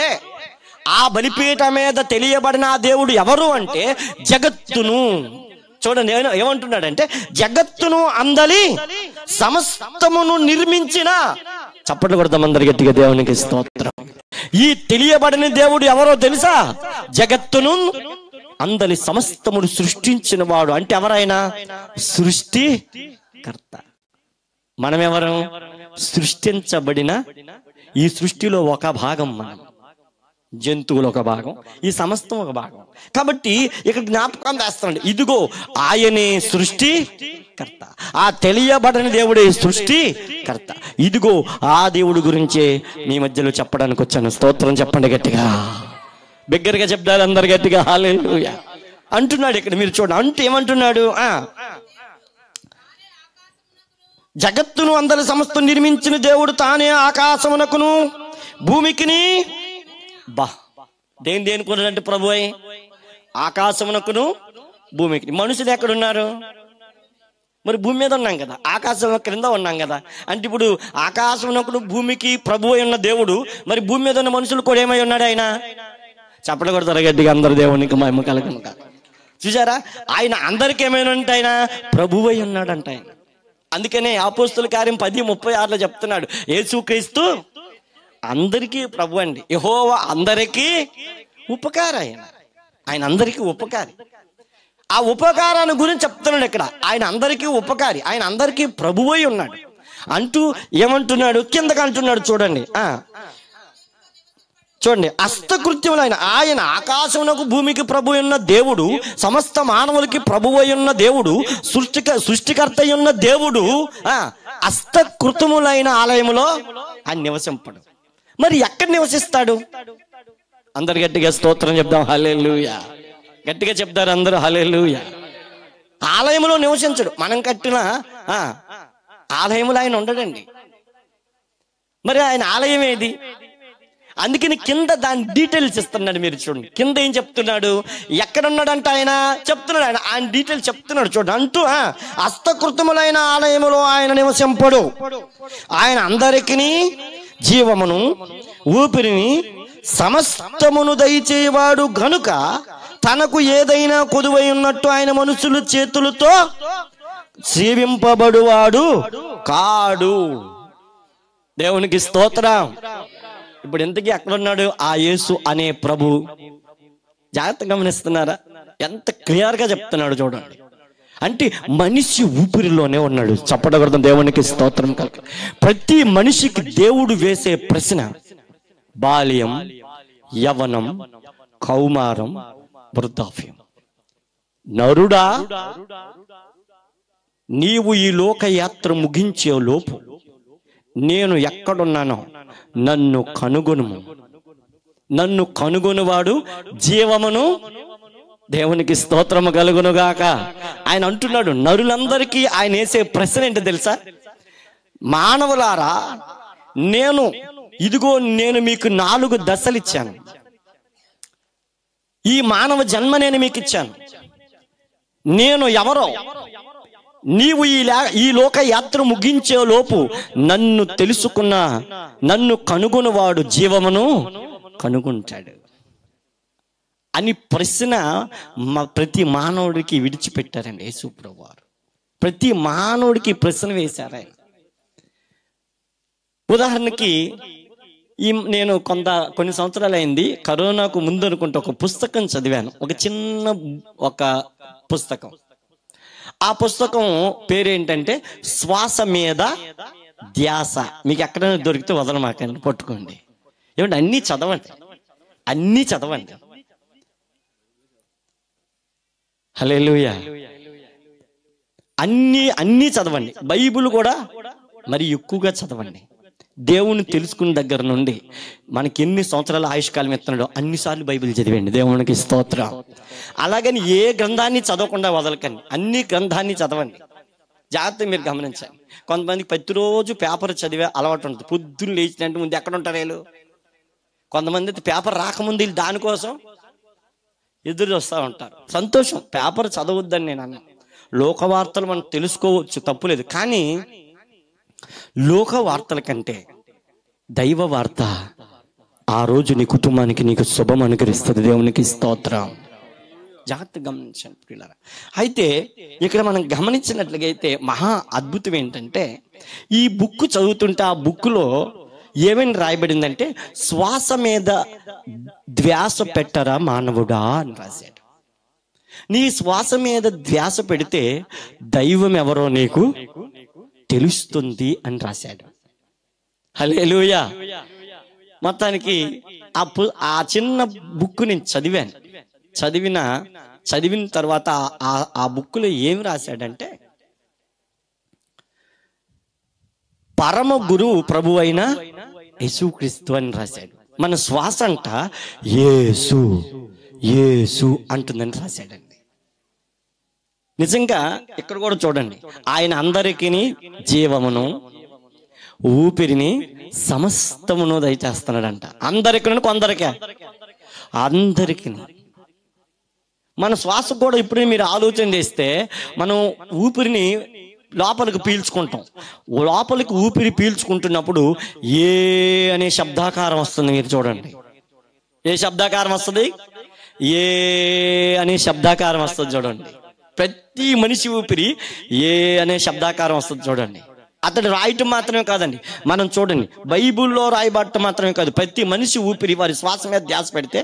ఆ బలిపీఠ మీద తెలియబడిన ఆ దేవుడు ఎవరు అంటే జగత్తును. చూడండి ఏమంటున్నాడంటే, జగత్తును అందలి సమస్తమును నిర్మించిన, చప్పట్లు కొడతాం అందరి గట్టిగా దేవునికి స్తోత్రం. ఈ తెలియబడిన దేవుడు ఎవరో తెలుసా, జగత్తును అందలి సమస్తమును సృష్టించిన వాడు. అంటే ఎవరైనా సృష్టికర్త. మనమెవరం, సృష్టించబడిన ఈ సృష్టిలో ఒక భాగం మనం, జంతువులు ఒక భాగం, ఈ సమస్తం ఒక భాగం. కాబట్టి ఇక్కడ జ్ఞాపకం చేస్తాడు, ఇదిగో ఆయనే సృష్టికర్త, ఆ తెలియబడని దేవుడే సృష్టికర్త. ఇదిగో ఆ దేవుడి గురించే మీ మధ్యలో చెప్పడానికి వచ్చాను. స్తోత్రం చెప్పండి గట్టిగా, బిగ్గరగా చెప్తారు అందరు గట్టిగా, హల్లెలూయా అంటున్నాడు ఇక్కడ. మీరు చూడండి, అంటే ఏమంటున్నాడు, జగత్తును అందరి సమస్తం నిర్మించిన దేవుడు తానే ఆకాశమునకును భూమికిని, దేని కొన్నాడంటే ప్రభు, ఆకాశమునకును భూమికి. మనుషులు ఎక్కడున్నారు మరి? భూమి మీద ఉన్నాం కదా, ఆకాశం క్రింద ఉన్నాం కదా. అంటే ఇప్పుడు ఆకాశమునకును భూమికి ప్రభు ఉన్న దేవుడు, మరి భూమి మీద ఉన్న మనుషులు కూడా ఏమై ఉన్నాడు ఆయన? చప్పట్లు కొడతారు గట్టిగా అందరు దేవునికి మహిమ కలుగును గాక. చూసారా, ఆయన అందరికి ఏమైనా ఉంటే ఆయన ప్రభువు అయి ఉన్నాడంట ఆయన. అందుకనే అపోస్తలుల కార్యం 10:36 చెప్తున్నాడు, యేసుక్రీస్తు అందరికీ ప్రభు అండి, యెహోవా అందరికీ ఉపకారి. ఆయన అందరికీ ఉపకారి. ఆ ఉపకారాన్ని గురించి చెప్తున్నాడు ఇక్కడ. ఆయన అందరికీ ఉపకారి, ఆయన అందరికీ ప్రభువు అయి ఉన్నాడు అంటూ ఏమంటున్నాడు, కిందకి అంటున్నాడు. చూడండి చూడండి, హస్తకృత్యములైన ఆయన ఆకాశమునకు భూమికి ప్రభు ఉన్న దేవుడు, సమస్త మానవులకి ప్రభువు అయి ఉన్న దేవుడు, సృష్టికర్త అయి ఉన్న దేవుడు హస్తకృతములైన ఆలయములో ఆయన నివసింపడు. మరి ఎక్కడ నివసిస్తాడు? అందరు గట్టిగా స్తోత్రం చెప్దాం, హల్లెలూయా. గట్టిగా చెప్తారు అందరూ, హల్లెలూయా. ఆలయంలో నివసించడు. మనం కట్టిన ఆలయములో ఆయన ఉండడండి. మరి ఆయన ఆలయం ఏది? అందుకని కింద దాని డీటెయిల్స్ ఇస్తున్నాడు. మీరు చూడండి కింద ఏం చెప్తున్నాడు, ఎక్కడున్నాడంట ఆయన చెప్తున్నాడు. ఆయన డీటెయిల్స్ చెప్తున్నాడు. చూడండి అంటూ, హస్తకృతములైన ఆలయములో ఆయన నివసింపడు. ఆయన అందరికీ జీవమును ఊపిరిని సమస్తమును దయచేవాడు గనుక తనకు ఏదైనా కొదువై ఉన్నట్టు ఆయన మనుషులు చేతులతో సేవింపబడువాడు కాడు. దేవునికి స్తోత్రం. ఇప్పుడు ఎంతకీ ఎక్కడున్నాడు ఆ యేసు అనే ప్రభు? జాగ్రత్త గమనిస్తున్నారా? ఎంత క్లియర్ గా చెప్తున్నాడు చూడండి. అంటే మనిషి ఊపిరిలోనే ఉన్నాడు. చప్పటగొడతాం దేవునికి స్తోత్రం కలుగు. ప్రతి మనిషికి దేవుడు వేసే ప్రశ్న, బాల్యం, యవనం, కౌమారం, వృద్ధాప్యం. నరుడా, నీవు ఈ లోకయాత్ర ముగించే లోపు నేను ఎక్కడున్నానో నన్ను కనుగొనుము. నన్ను కనుగొనువాడు జీవమును, దేవునికి స్తోత్రము కలుగును గాక. ఆయన అంటున్నాడు, నరులందరికీ ఆయన వేసే ప్రశ్న ఏంటో తెలుసా? మానవులారా, ఇదిగో నేను మీకు 4 దశలు ఇచ్చాను. ఈ మానవ జన్మ నేను మీకు ఇచ్చాను. నేను ఎవరో నీవు ఈ లోక యాత్ర ముగించే లోపు నన్ను తెలుసుకున్న, నన్ను కనుగొనవాడు జీవమును కనుగొంటాడు అని ప్రశ్న ప్రతి మానవుడికి విడిచిపెట్టారండి యేసు ప్రభువారు. ప్రతి మానవుడికి ప్రశ్న వేశారు ఆయన. ఉదాహరణకి నేను కొన్ని సంవత్సరాలు అయింది, కరోనాకు ముందు అనుకుంటే ఒక పుస్తకం చదివాను, ఒక చిన్న పుస్తకం. ఆ పుస్తకం పేరేంటంటే శ్వాస మీద ధ్యాస. మీకు ఎక్కడైనా దొరికితే వదలమాకండి, పట్టుకోండి. ఏమంటే అన్నీ చదవండి. హల్లెలూయా. అన్నీ చదవండి. బైబిల్ కూడా మరి ఎక్కువగా చదవండి. దేవుని తెలుసుకున్న దగ్గర నుండి మనకి ఎన్ని సంవత్సరాల ఆయుష్కాలం ఇస్తున్నాడో అన్నిసార్లు బైబిల్ చదివండి. దేవునికి స్తోత్రం. అలాగని ఏ గ్రంథాన్ని చదవకుండా వదలకండి, అన్ని గ్రంథాన్ని చదవండి. జాగ్రత్తగా మీరు గమనించండి. కొంతమందికి ప్రతిరోజు పేపర్ చదివే అలవాటు ఉంటుంది. పొద్దున్న లేచినట్టు ముందు ఎక్కడ ఉంటారు వీళ్ళు. కొంతమంది అయితే పేపర్ రాకముందు వీళ్ళు దానికోసం ఎదురు వస్తూ ఉంటారు. సంతోషం, పేపర్ చదవద్దని నేను అన్నా. లోకవార్తలు మనం తెలుసుకోవచ్చు, తప్పులేదు. కానీ లోక వార్తల కంటే దైవ వార్త ఆ రోజు నీ కుటుంబానికి నీకు శుభం అనుగ్రహిస్తుంది. దేవునికి స్తోత్రం. జాగ్రత్తగా గమనించండి ప్రియులారా. అయితే ఇక్కడ మనం గమనించినట్లయితే మహా అద్భుతం ఏంటంటే, ఈ బుక్ చదువుతుంటే ఆ బుక్లో ఏమని రాయబడిందంటే, శ్వాస మీద ధ్యాస పెట్టరా మానవుడా అని రాశాడు. నీ శ్వాస మీద ధ్యాస పెడితే దైవం ఎవరో నీకు తెలుస్తుంది అని రాశాడు. హల్లెలూయా. మొత్తానికి ఆ చిన్న బుక్ నేను చదివిన తర్వాత ఆ బుక్లో ఏమి రాశాడంటే, పరమ గురువు ప్రభు అయిన యేసుక్రీస్తు అని రాశాడు. మన శ్వాస అంట యేసు యేసు అంటుందని రాశాడండి. నిజంగా ఇక్కడ కూడా చూడండి, ఆయన అందరికీ జీవమును ఊపిరిని సమస్తమును దయచేస్తున్నాడంట. అందరికీ కొందరికే, అందరికీ. మన శ్వాస కూడా ఇప్పుడు మీరు ఆలోచన చేస్తే, మనం ఊపిరిని లోపలికి పీల్చుకుంటాం. లోపలికి ఊపిరి పీల్చుకుంటున్నప్పుడు ఏ అనే శబ్దాకారం వస్తుంది. మీరు చూడండి, ఏ శబ్దాకారం వస్తుంది? ఏ అనే శబ్దాకారం వస్తుంది చూడండి. ప్రతి మనిషి ఊపిరి ఏ అనే శబ్దాకారం వస్తుంది చూడండి. అతడు రాయటం మాత్రమే కాదండి, మనం చూడండి బైబిల్లో రాయబడటం మాత్రమే కాదు, ప్రతి మనిషి ఊపిరి వారి శ్వాస మీద ధ్యాస పెడితే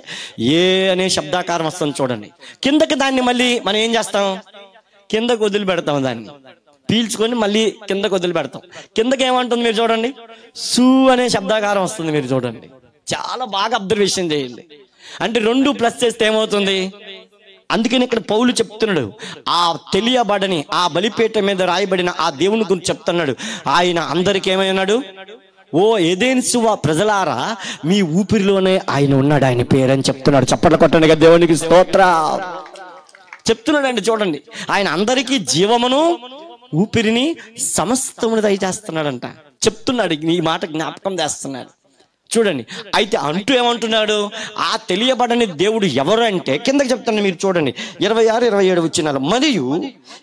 ఏ అనే శబ్దాకారం వస్తుంది చూడండి. కిందకి దాన్ని మళ్ళీ మనం ఏం చేస్తాం? కిందకు వదిలి పెడతాం. దాన్ని పీల్చుకొని మళ్ళీ కిందకు వదిలి పెడతాం. కిందకి ఏమంటుంది మీరు చూడండి? సు అనే శబ్దాకారం వస్తుంది. మీరు చూడండి, చాలా బాగా అబ్జర్వేషన్ చేయండి. అంటే 2 ప్లస్ చేస్తే ఏమవుతుంది? అందుకని ఇక్కడ పౌలు చెప్తున్నాడు, ఆ తెలియబడని ఆ బలిపీఠ మీద రాయబడిన ఆ దేవుని గురించి చెప్తున్నాడు. ఆయన అందరికి ఏమైనాడు? ఓ ఏదెన్సు ప్రజలారా, మీ ఊపిరిలోనే ఆయన ఉన్నాడు, ఆయన పేరని చెప్తున్నాడు. చప్పట్లు కొట్టండి కదా, దేవునికి స్తోత్రం చెప్తున్నాడండి. చూడండి, ఆయన అందరికీ జీవమును ఊపిరిని సమస్తమును దయచేస్తున్నాడంట. చెప్తున్నాడు, ఈ మాట జ్ఞాపకం చేస్తున్నాడు. చూడండి, అయితే అంటూ ఏమంటున్నాడు? ఆ తెలియబడని దేవుడు ఎవరు అంటే కిందకి చెప్తాను, మీరు చూడండి 26, 27 వచనాలు. మరియు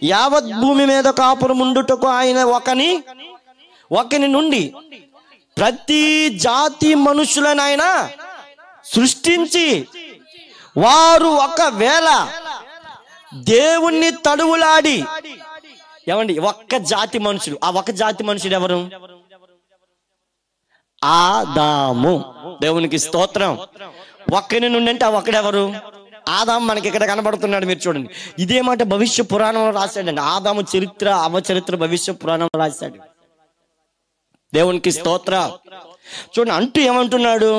యావత్ భూమి మీద కాపురం ఉండుటకు ఆయన ఒకని నుండి ప్రతి జాతి మనుషులను ఆయన సృష్టించి, వారు ఒకవేళ దేవుణ్ణి తడువులాడి, ఏమండి ఒక్క జాతి మనుషులు, ఆ ఒక జాతి మనుషుడు ఎవరు? ఆదాము. దేవునికి స్తోత్రం. ఒక్కని నుండి అంటే ఆ ఒక్కడెవరు? ఆదాము. మనకి ఇక్కడ కనబడుతున్నాడు. మీరు చూడండి, ఇదే మాట భవిష్య పురాణంలో రాశాడండి. ఆదాము చరిత్ర, అవచరిత్ర భవిష్య పురాణంలో రాశాడు. దేవునికి స్తోత్రం. చూడండి, అంటూ ఏమంటున్నాడు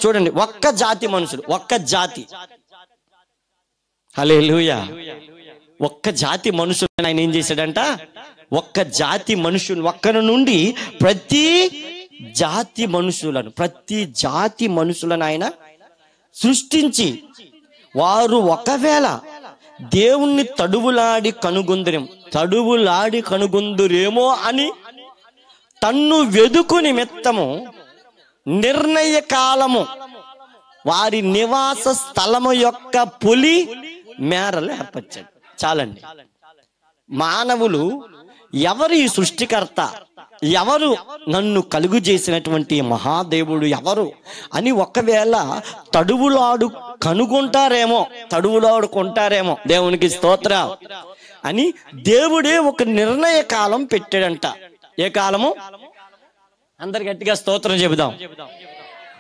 చూడండి, ఒక్క జాతి మనుషులు, ఒక్క జాతి. హల్లెలూయా. ఒక్క జాతి మనుషులను ఆయన ఏం చేశాడంట? ఒక్క జాతి మనుషులు, ఒక్కరి నుండి ప్రతి జాతి మనుషులను ఆయన సృష్టించి, వారు ఒకవేళ దేవుణ్ణి తడువులాడి కనుగొందురేమో అని తన్ను వెదుకు నిమిత్తము నిర్ణయ కాలము వారి నివాస స్థలము యొక్క పొలి మేరలు ఏర్పరిచాడు. చాలండి. మానవులు ఎవరు ఈ సృష్టికర్త ఎవరు నన్ను కలుగు చేసినటువంటి మహాదేవుడు ఎవరు అని ఒకవేళ తడువులాడు కనుగొంటారేమో, తడువులాడుకుంటారేమో, దేవునికి స్తోత్రం అని దేవుడే ఒక నిర్ణయ కాలం పెట్టాడంట. ఏ కాలము? అందరు గట్టిగా స్తోత్రం చెబుదాం.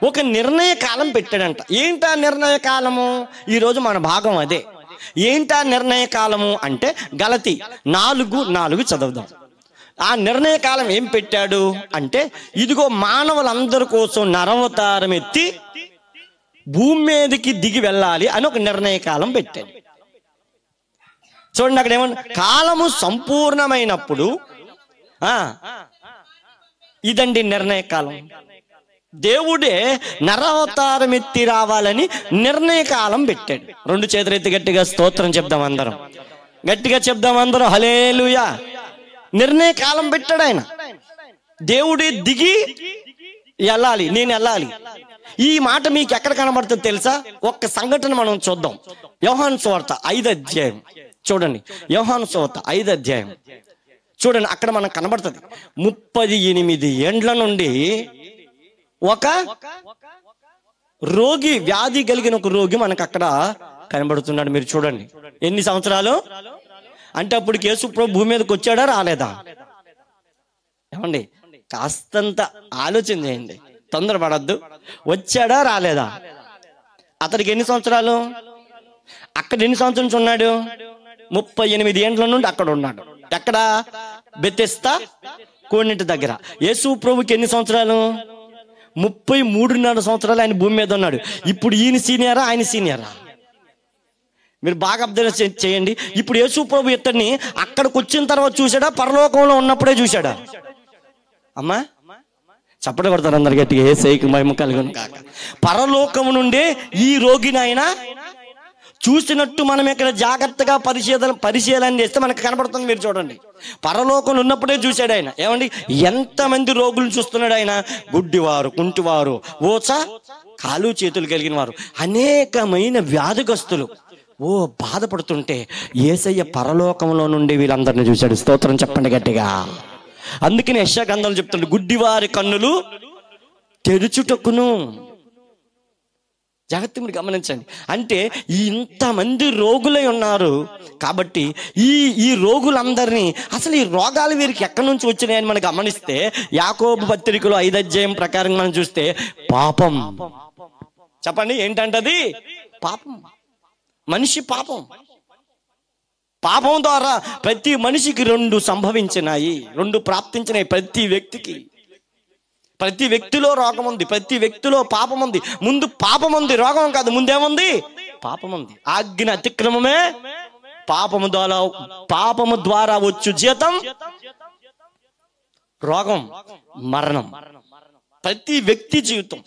ఒక నిర్ణయ కాలం పెట్టాడంట. ఏంటా నిర్ణయ కాలము? ఈరోజు మన భాగం అదే. ఏంటా నిర్ణయ కాలము అంటే గలతీ 4:4 చదువుదాం. ఆ నిర్ణయ కాలం ఏం పెట్టాడు అంటే, ఇదిగో మానవులందరి కోసం నరవతారం ఎత్తి భూమి మీదకి దిగి వెళ్ళాలి అని ఒక నిర్ణయ కాలం పెట్టాడు. చూడండి అక్కడ ఏమన్నా, కాలము సంపూర్ణమైనప్పుడు ఇదండి నిర్ణయ కాలం. దేవుడే నరవతారం ఎత్తి రావాలని నిర్ణయ కాలం పెట్టాడు. 2 చేతులు ఎత్తి గట్టిగా స్తోత్రం చెప్దాం అందరం, గట్టిగా చెప్దాం అందరం హల్లెలూయా. నిర్ణయ కాలం పెట్టాడు ఆయన. దేవుడే దిగి వెళ్ళాలి, నేను వెళ్ళాలి. ఈ మాట మీకు ఎక్కడ కనబడుతుంది తెలుసా? ఒక్క సంఘటన మనం చూద్దాం. యోహాను సువార్త 5వ అధ్యాయం చూడండి. యోహాను సువార్త 5వ అధ్యాయం చూడండి. అక్కడ మనకు కనబడుతుంది 38 ఏండ్ల నుండి ఒక రోగి, వ్యాధి కలిగిన ఒక రోగి మనకు అక్కడ కనబడుతున్నాడు. మీరు చూడండి ఎన్ని సంవత్సరాలు అంటే అప్పుడు యేసు ప్రభు భూమి మీదకి వచ్చాడా రాలేదా? ఏమండి కాస్తంత ఆలోచన చేయండి, తొందరపడద్దు. వచ్చాడా రాలేదా? అతనికి ఎన్ని సంవత్సరాలు? అక్కడ ఎన్ని సంవత్సరాల నుంచి ఉన్నాడు? 38 ఏండ్ల నుండి అక్కడ ఉన్నాడు. ఎక్కడ? బెతెస్దా కోడింటి దగ్గర. యేసు ప్రభుకి ఎన్ని సంవత్సరాలు? 33.5 సంవత్సరాలు ఆయన భూమి మీద ఉన్నాడు. ఇప్పుడు ఈయన సీనియరా ఆయన సీనియరా? మీరు బాగా అబ్జర్వ్ చేయండి. ఇప్పుడు యేసు ప్రభు ఇతన్ని అక్కడికి వచ్చిన తర్వాత చూసాడా, పరలోకంలో ఉన్నప్పుడే చూసాడా? అమ్మా చప్పట కొడతారు అందరు గట్టిగా. యేసయ్యకి మహిమ కలుగును కాక. పరలోకము నుండే ఈ రోగిని ఆయన చూసినట్టు మనం ఇక్కడ జాగ్రత్తగా పరిశీలన చేస్తే మనకు కనబడుతుంది. మీరు చూడండి, పరలోకంలో ఉన్నప్పుడే చూశాడు ఆయన. ఏమండి ఎంతమంది రోగులను చూస్తున్నాడు ఆయన? గుడ్డివారు, కుంటివారు, ఓచ కాలు చేతులు కలిగిన వారు, అనేకమైన వ్యాధిగ్రస్తులు బాధపడుతుంటే యేసయ్య పరలోకంలో నుండి వీళ్ళందరినీ చూశాడు. స్తోత్రం చెప్పండి గట్టిగా. అందుకని యెషయా గ్రంథంలో చెప్తాడు, గుడ్డివారి కన్నులు తెరుచుటకును. జాగ్రత్త మీరు గమనించండి. అంటే ఇంతమంది రోగులై ఉన్నారు కాబట్టి ఈ రోగులందరినీ, అసలు ఈ రోగాలు వీరికి ఎక్కడి నుంచి వచ్చినాయని మనం గమనిస్తే యాకోబు పత్రికలో 5వ అధ్యాయం ప్రకారం మనం చూస్తే పాపం. చెప్పండి ఏంటంటది? పాపం. మనిషి పాపం. పాపం ద్వారా ప్రతి మనిషికి 2 సంభవించినాయి, 2 ప్రాప్తించినాయి. ప్రతి వ్యక్తిలో రోగం ఉంది, ప్రతి వ్యక్తిలో పాపం ఉంది. ముందు పాపం ఉంది, రోగం కాదు. ముందేముంది? పాపం ఉంది. ఆజ్ఞ అతిక్రమమే పాపము ద్వారా వచ్చు జీతం రోగం, మరణం. ప్రతి వ్యక్తి జీవితం.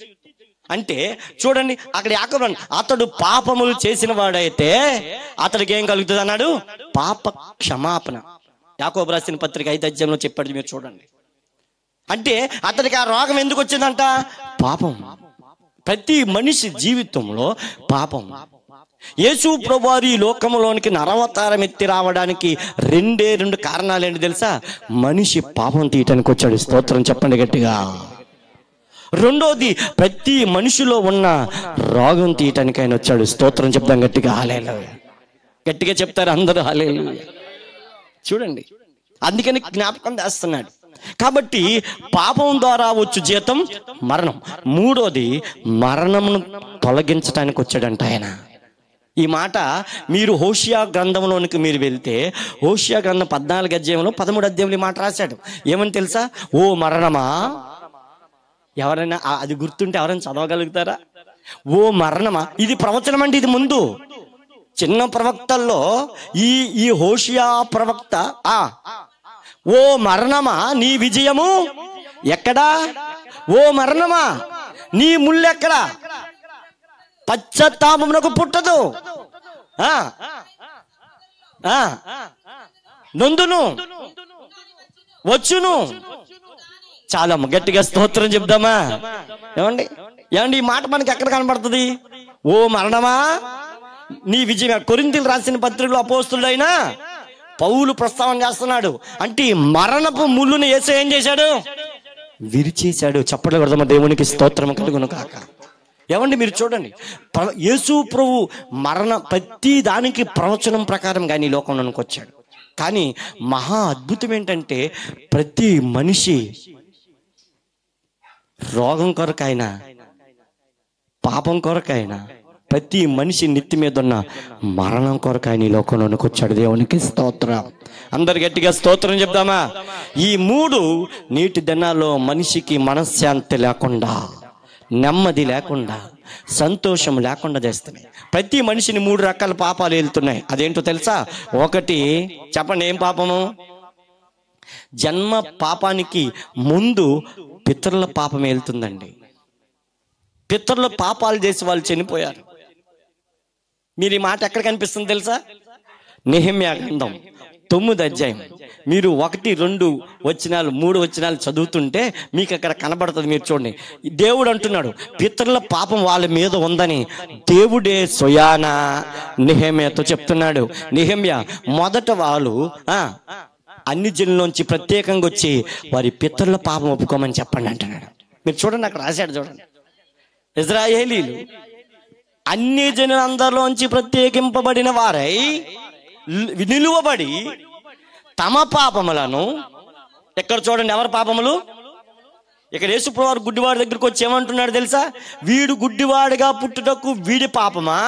అంటే చూడండి అక్కడ యాకోబు అతడు పాపములు చేసిన వాడైతే అతడికి ఏం కలుగుతుంది అన్నాడు? పాప క్షమాపణ. యాకోబు రాసిన పత్రిక 5వ అధ్యాయంలో చెప్పాడు. మీరు చూడండి. అంటే అతడికి ఆ రోగం ఎందుకు వచ్చిందంట? పాపం. ప్రతి మనిషి జీవితంలో పాపం. యేసు ప్రభువారు ఈ లోకంలోనికి నరవతారం ఎత్తి రావడానికి 2 కారణాలు ఏంటి తెలుసా? మనిషి పాపం తీయటానికి వచ్చాడు. స్తోత్రం చెప్పండి గట్టిగా. రెండోది, ప్రతి మనిషిలో ఉన్న రోగం తీయటానికి ఆయన వచ్చాడు. స్తోత్రం చెప్తాం గట్టిగా. హల్లెలూయా. గట్టిగా చెప్తారు అందరూ హల్లెలూయా. చూడండి, అందుకని జ్ఞాపకం చేస్తున్నాడు. కాబట్టి పాపం ద్వారా వచ్చు జీతం మరణం. మూడోది, మరణమును తొలగించడానికి వచ్చాడంట ఆయన. ఈ మాట మీరు హోషియా గ్రంథంలోనికి మీరు వెళ్తే, హోషియా గ్రంథం 14వ అధ్యాయంలో 13వ అధ్యాయంలో ఈ మాట రాశాడు. ఏమని తెలుసా? ఓ మరణమా. ఎవరైనా అది గుర్తుంటే ఎవరైనా చదవగలుగుతారా? ఓ మరణమా. ఇది ప్రవచనం అండి. ఇది ముందు చిన్న ప్రవక్తల్లో ఈ హోషియా ప్రవక్త ఓ మరణమా నీ విజయము ఎక్కడా? ఓ మరణమా నీ ముళ్ళెక్కడా? పశ్చాత్తాపమునకు పుట్టదు, నొందును వచ్చును. చాలా గట్టిగా స్తోత్రం చెప్దామా? ఏమండి ఈ మాట మనకి ఎక్కడ కనబడుతుంది? ఓ మరణమా నీ విజయం. కొరింథీయులకు రాసిన పత్రికలో అపోస్తలుడైన పౌలు ప్రస్తావన చేస్తున్నాడు. అంటే మరణపు ముళ్ళును యేసు ఏం చేశాడు? విరిచేశాడు. చప్పట్లు కొడదామా దేవునికి స్తోత్రం కలుగును కాక. ఏమండి మీరు చూడండి, యేసు ప్రభు ప్రతి దానికి ప్రవచనం ప్రకారం కానీ ఈ లోకంలోనికి వచ్చాడు. కానీ మహా అద్భుతం ఏంటంటే ప్రతి మనిషి రోగం కొరకైనా పాపం కొరకైనా ప్రతి మనిషి నెత్తి మీద ఉన్న మరణం కొరకు ఆయన ఈ లోకంలోనికి వచ్చాడు. దేవునికి స్తోత్రం. అందరు గట్టిగా స్తోత్రం చెప్దామా? ఈ 3 నీటి దినాల్లో మనిషికి మనశ్శాంతి లేకుండా, నెమ్మది లేకుండా, సంతోషం లేకుండా చేస్తున్నాయి. ప్రతి మనిషిని 3 రకాల పాపాలు వెళ్తున్నాయి. అదేంటో తెలుసా? ఒకటి చెప్పండి, ఏం పాపము? జన్మ పాపానికి ముందు పితరుల పాపం వెళ్తుందండి. పితరుల పాపాలు చేసి వాళ్ళు చనిపోయారు. మీరు ఈ మాట ఎక్కడ కనిపిస్తుంది తెలుసా? నెహెమ్యా గ్రంథం 9వ అధ్యాయం. మీరు 1, 2 వచనాలు 3 వచనాలు చదువుతుంటే మీకు అక్కడ కనబడుతుంది. మీరు చూడండి, దేవుడు అంటున్నాడు పితరుల పాపం వాళ్ళ మీద ఉందని దేవుడే స్వయాన నెహెమ్యాతో చెప్తున్నాడు. నెహెమ్యా మొదట వాళ్ళు అన్ని జనుల్లోంచి ప్రత్యేకంగా వచ్చి వారి పితరుల పాపం ఒప్పుకోమని చెప్పండి అంటున్నాడు. మీరు చూడండి, అక్కడ రాశాడు చూడండి. ఇశ్రాయేలీలు అన్ని జనులందరిలోంచి ప్రత్యేకింపబడిన వారై నిలువబడి తమ పాపములను, ఎక్కడ చూడండి ఎవరి పాపములు? ఇక్కడ యేసుప్రభువు వారు గుడ్డివాడి దగ్గరికి వచ్చి ఏమంటున్నాడు తెలుసా? వీడు గుడ్డివాడిగా పుట్టుటకు వీడి పాపమా,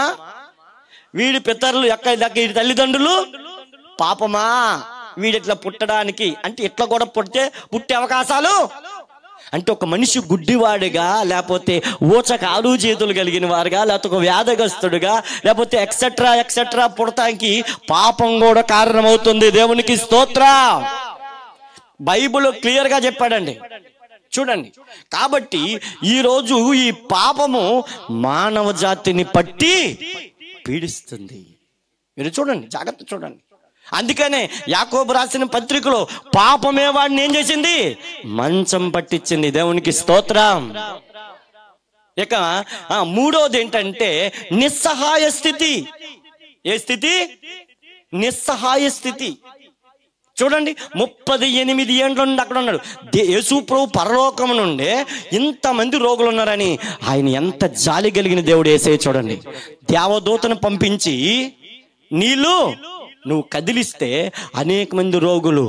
వీడి పితరులు వీడి తల్లిదండ్రులు పాపమా, వీడి ఇట్లా పుట్టడానికి అంటే ఇట్లా కూడా పుట్టే అవకాశాలు అంటే ఒక మనిషి గుడ్డివాడిగా, లేకపోతే ఊచకాలు చేతులు కలిగిన వారుగా, లేకపోతే ఒక వ్యాధగస్తుడుగా, లేకపోతే ఎక్సెట్రా ఎక్సెట్రా పుడటానికి పాపం కూడా కారణమవుతుంది. దేవునికి స్తోత్రం. బైబిల్ క్లియర్ గా చెప్పాడండి. చూడండి, కాబట్టి ఈరోజు ఈ పాపము మానవ జాతిని పట్టి పీడిస్తుంది. మీరు చూడండి, జాగ్రత్త చూడండి. అందుకనే యాకోబు రాసిన పత్రికలో పాపమే వాడిని ఏం చేసింది? మంచం పట్టించింది. దేవునికి స్తోత్రం. ఇక 3వది ఏంటంటే నిస్సహాయ స్థితి. ఏ స్థితి? నిస్సహాయ స్థితి. చూడండి, 38 ఏండ్ల నుండి అక్కడ ఉన్నాడు. యేసు ప్రభు పరలోకం నుండే ఇంతమంది రోగులు ఉన్నారని ఆయన ఎంత జాలి కలిగిన దేవుడు యేసయ్య. చూడండి, దేవదూతను పంపించి నువ్వు కదిలిస్తే అనేక మంది రోగులు,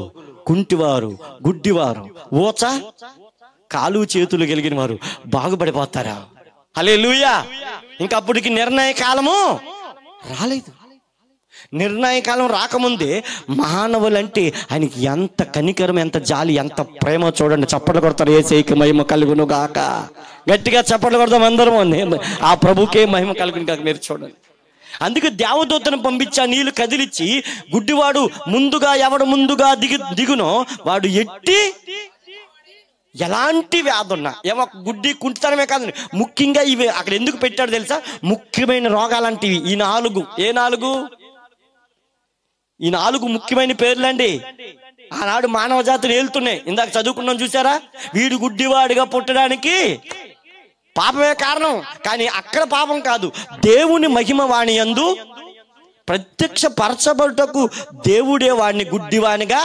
కుంటివారు, గుడ్డివారు, ఊచ కాలు చేతులు కలిగిన వారు బాగుపడిపోతారా? హల్లెలూయా. ఇంకా అప్పటికి నిర్ణయ కాలము రాలేదు. నిర్ణయ కాలం రాకముందే మానవులంటే ఆయనకి ఎంత కనికరం, ఎంత జాలి, ఎంత ప్రేమ. చూడండి, చప్పట్లు కొడతారు. యేసయ్యకి మహిమ కలుగును గాక. గట్టిగా చప్పట్లు కొడతాం అందరం. ఆ ప్రభుకే మహిమ కలుగును గాక. మీరు చూడండి, అందుకే దేవదూతను పంపించా నీళ్లు కదిలిచ్చి గుడ్డివాడు ఎవడు ముందుగా దిగునో వాడు ఎలాంటి వ్యాధి ఉన్నా, ఏమో గుడ్డి కుంటితనమే కాదు, ముఖ్యంగా ఇవి అక్కడ ఎందుకు పెట్టాడు తెలుసా? ముఖ్యమైన రోగాలంటివి ఈ 4. ఏ 4? ఈ 4 ముఖ్యమైన పేర్లండి. ఆనాడు మానవ జాతిని ఏలుతున్నాయి. ఇందాక చదువుకున్నాం చూసారా? వీడు గుడ్డివాడిగా పుట్టడానికి పాపమే కారణం. కానీ అక్కడ పాపం కాదు, దేవుని మహిమ వాణి యందు ప్రత్యక్ష పరచబడుటకు దేవుడే వాడిని గుడ్డివానిగా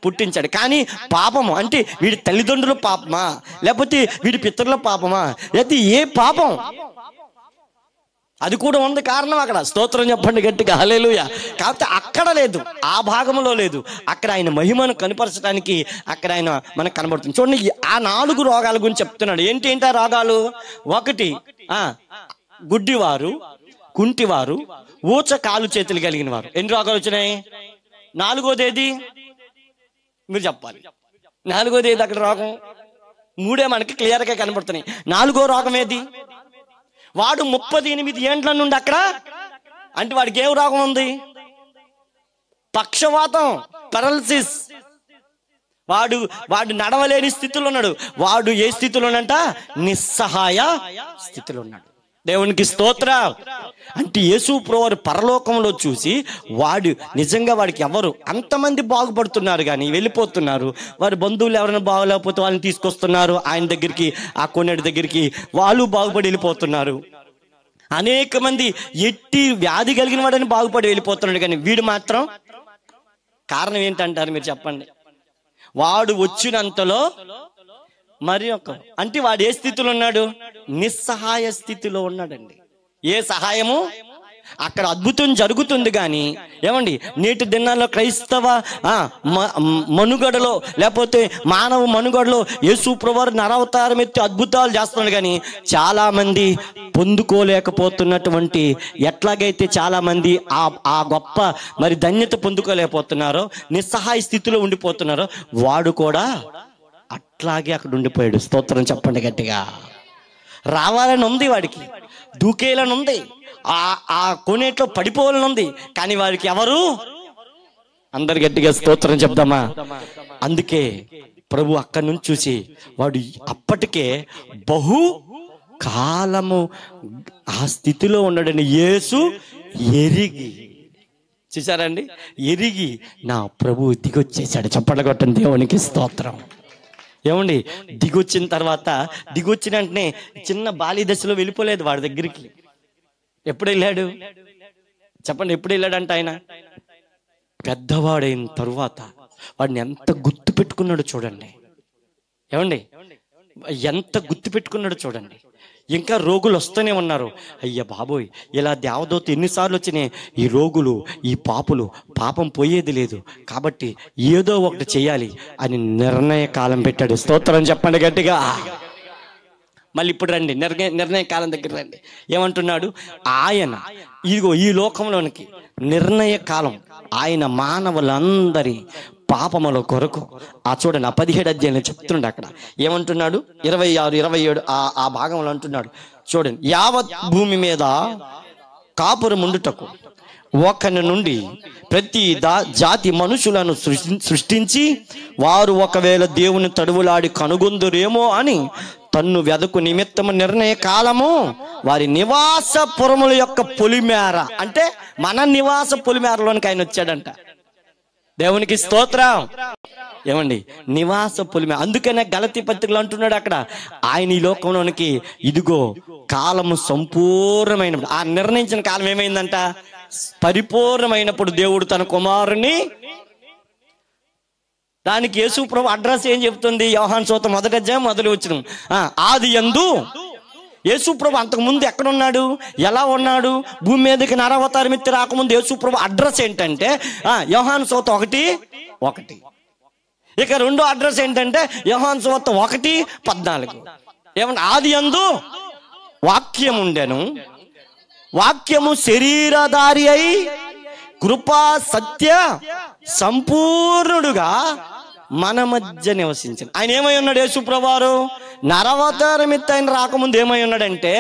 పుట్టించాడు. కానీ పాపము అంటే వీడి తల్లిదండ్రుల పాపమా, లేకపోతే వీడి పితరుల పాపమా, లేకపోతే ఏ పాపం అది కూడా ఉంది కారణం అక్కడ. స్తోత్రం చెప్పండి గట్టిగా, హల్లెలూయా. కాకపోతే అక్కడ లేదు, ఆ భాగంలో లేదు. అక్కడ ఆయన మహిమను కనపరచడానికి అక్కడ ఆయన మనకు కనబడుతుంది. చూడండి, ఆ 4 రోగాల గురించి చెప్తున్నాడు. ఏంటి ఆ రోగాలు? 1 గుడ్డివారు, కుంటివారు, ఊచ కాలు చేతులు కలిగిన వారు. ఎన్ని రోగాలు వచ్చినాయి? 4వది ఏది? మీరు చెప్పాలి. 4వది ఏది అక్కడ రోగం? 3 మనకి క్లియర్ గా కనబడుతున్నాయి. 4వ రోగం ఏది? వాడు 38 ఏండ్ల నుండి అక్కడ, అంటే వాడికి ఏం రోగం ఉంది? పక్షవాతం, పెరాలసిస్. వాడు నడవలేని స్థితిలో ఉన్నాడు. వాడు ఏ స్థితిలో ఉన్నంట? నిస్సహాయ స్థితిలో ఉన్నాడు. దేవునికి స్తోత్రం. అంటే యేసు ప్రభువు పరలోకంలో చూసి నిజంగా వాడికి ఎవరు అంతమంది బాగుపడుతున్నారు కానీ వెళ్ళిపోతున్నారు. వారి బంధువులు ఎవరైనా బాగలేకపోతే వాళ్ళని తీసుకొస్తున్నారు ఆయన దగ్గరికి, ఆ కొన్నేటి దగ్గరికి. వాళ్ళు బాగుపడి వెళ్ళిపోతున్నారు. అనేక మంది వ్యాధి కలిగిన వాడని బాగుపడి వెళ్ళిపోతున్నాడు. కానీ వీడు మాత్రం కారణం ఏంటంటారు మీరు చెప్పండి? వాడు వచ్చినంతలో మరి అంటే వాడు ఏ స్థితిలో ఉన్నాడు? నిస్సహాయ స్థితిలో ఉన్నాడండి. ఏ సహాయము? అక్కడ అద్భుతం జరుగుతుంది కానీ ఏమండి, నేటి దినాల్లో క్రైస్తవ మనుగడలో లేకపోతే మానవ మనుగడలో యేసు ప్రభువారు నరవతారం ఎత్తి అద్భుతాలు చేస్తున్నాడు కానీ చాలా మంది పొందుకోలేకపోతున్నటువంటి, ఎట్లాగైతే చాలా మంది ఆ గొప్ప మరి ధన్యత పొందుకోలేకపోతున్నారో, నిస్సహాయ స్థితిలో ఉండిపోతున్నారో, వాడు కూడా అట్లాగే అక్కడ ఉండిపోయాడు. స్తోత్రం చెప్పండి గట్టిగా. రావాలని ఉంది వాడికి, దూకేయాలని ఉంది, ఆ కోనేట్లో పడిపోవాలని ఉంది, కానీ వాడికి ఎవరు? అందరు గట్టిగా స్తోత్రం చెప్దామా? అందుకే ప్రభు అక్కడి నుంచి చూసి వాడు అప్పటికే బహు కాలము ఆ స్థితిలో ఉన్నాడని యేసు ఎరిగి, చూసారండి, ఎరిగి నా ప్రభు దిగొచ్చేసాడు. చప్పట్లు కొట్టండి దేవునికి స్తోత్రం. ఏమండి, దిగొచ్చిన తర్వాత దిగొచ్చిన వెంటనే చిన్న బాల్య దశలో వెళ్ళిపోలేదు వాడి దగ్గరికి. ఎప్పుడు వెళ్ళాడు చెప్పండి? ఎప్పుడు వెళ్ళాడంట ఆయన? పెద్దవాడైన తరువాత వాడిని ఎంత గుర్తు పెట్టుకున్నాడు చూడండి. ఏమండి, ఎంత గుర్తు పెట్టుకున్నాడు చూడండి. ఇంకా రోగులు వస్తూనే ఉన్నారు. అయ్య బాబోయ్, ఇలా దేవదూత ఎన్నిసార్లు వచ్చినాయి, ఈ రోగులు, ఈ పాపులు, పాపం పోయేది లేదు కాబట్టి ఏదో ఒకటి చేయాలి అని నిర్ణయ కాలం పెట్టాడు. స్తోత్రం చెప్పండి గట్టిగా. మళ్ళీ ఇప్పుడు రండి, నిర్ణయ కాలం దగ్గర రండి. ఏమంటున్నాడు ఆయన? ఇదిగో ఈ లోకంలోనికి నిర్ణయ కాలం ఆయన మానవులందరి పాపముల కొరకు. చూడండి, 17 అధ్యాయంలో చెప్తుండే అక్కడ ఏమంటున్నాడు? 26, 27 ఆ భాగంలో అంటున్నాడు చూడండి. యావత్ భూమి మీద కాపురం ఉండుటకు ఒకని నుండి ప్రతి జాతి మనుషులను సృష్టించి వారు ఒకవేళ దేవుని తడువులాడి కనుగొందురేమో అని తన్ను వెదకు నిమిత్తము నిర్ణయ కాలము వారి నివాస పురముల యొక్క పొలిమేర, అంటే మన నివాస పొలిమేరలోనికి ఆయన వచ్చాడంట. దేవునికి స్తోత్రం. ఏమండి, నివాస పొలిమేర. అందుకనే గలతీ పత్రికలు అంటున్నాడు అక్కడ, ఆయన ఈ లోకంలోనికి ఇదిగో కాలము సంపూర్ణమైనప్పుడు, ఆ నిర్ణయించిన కాలం ఏమైందంట? పరిపూర్ణమైనప్పుడు దేవుడు తన కుమారుని, దానికి యేసు ప్రభు అడ్రస్ ఏం చెప్తుంది? యోహాను సువార్త 1వ అధ్యాయం 1వ వచనం. ఆది యందు యేసు ప్రభు అంతకు ముందు ఎక్కడున్నాడు, ఎలా ఉన్నాడు? భూమి మీదకి నరవతారం ఎత్తి రాకముందు యేసు ప్రభు అడ్రస్ ఏంటంటే యోహాను సువార్త 1:1. ఇక రెండో అడ్రస్ ఏంటంటే యోహాను సువార్త 1:14. ఏమంటే ఆది యందు వాక్యం ఉండెను, వాక్యము శరీరధారి అయి కృపా సత్య సంపూర్ణుడుగా మన మధ్య నివసించిన. ఆయన ఏమై ఉన్నాడు? యేసు ప్రభువారు నరవతారం ఎత్తి ఆయన రాకముందు ఏమై ఉన్నాడంటే,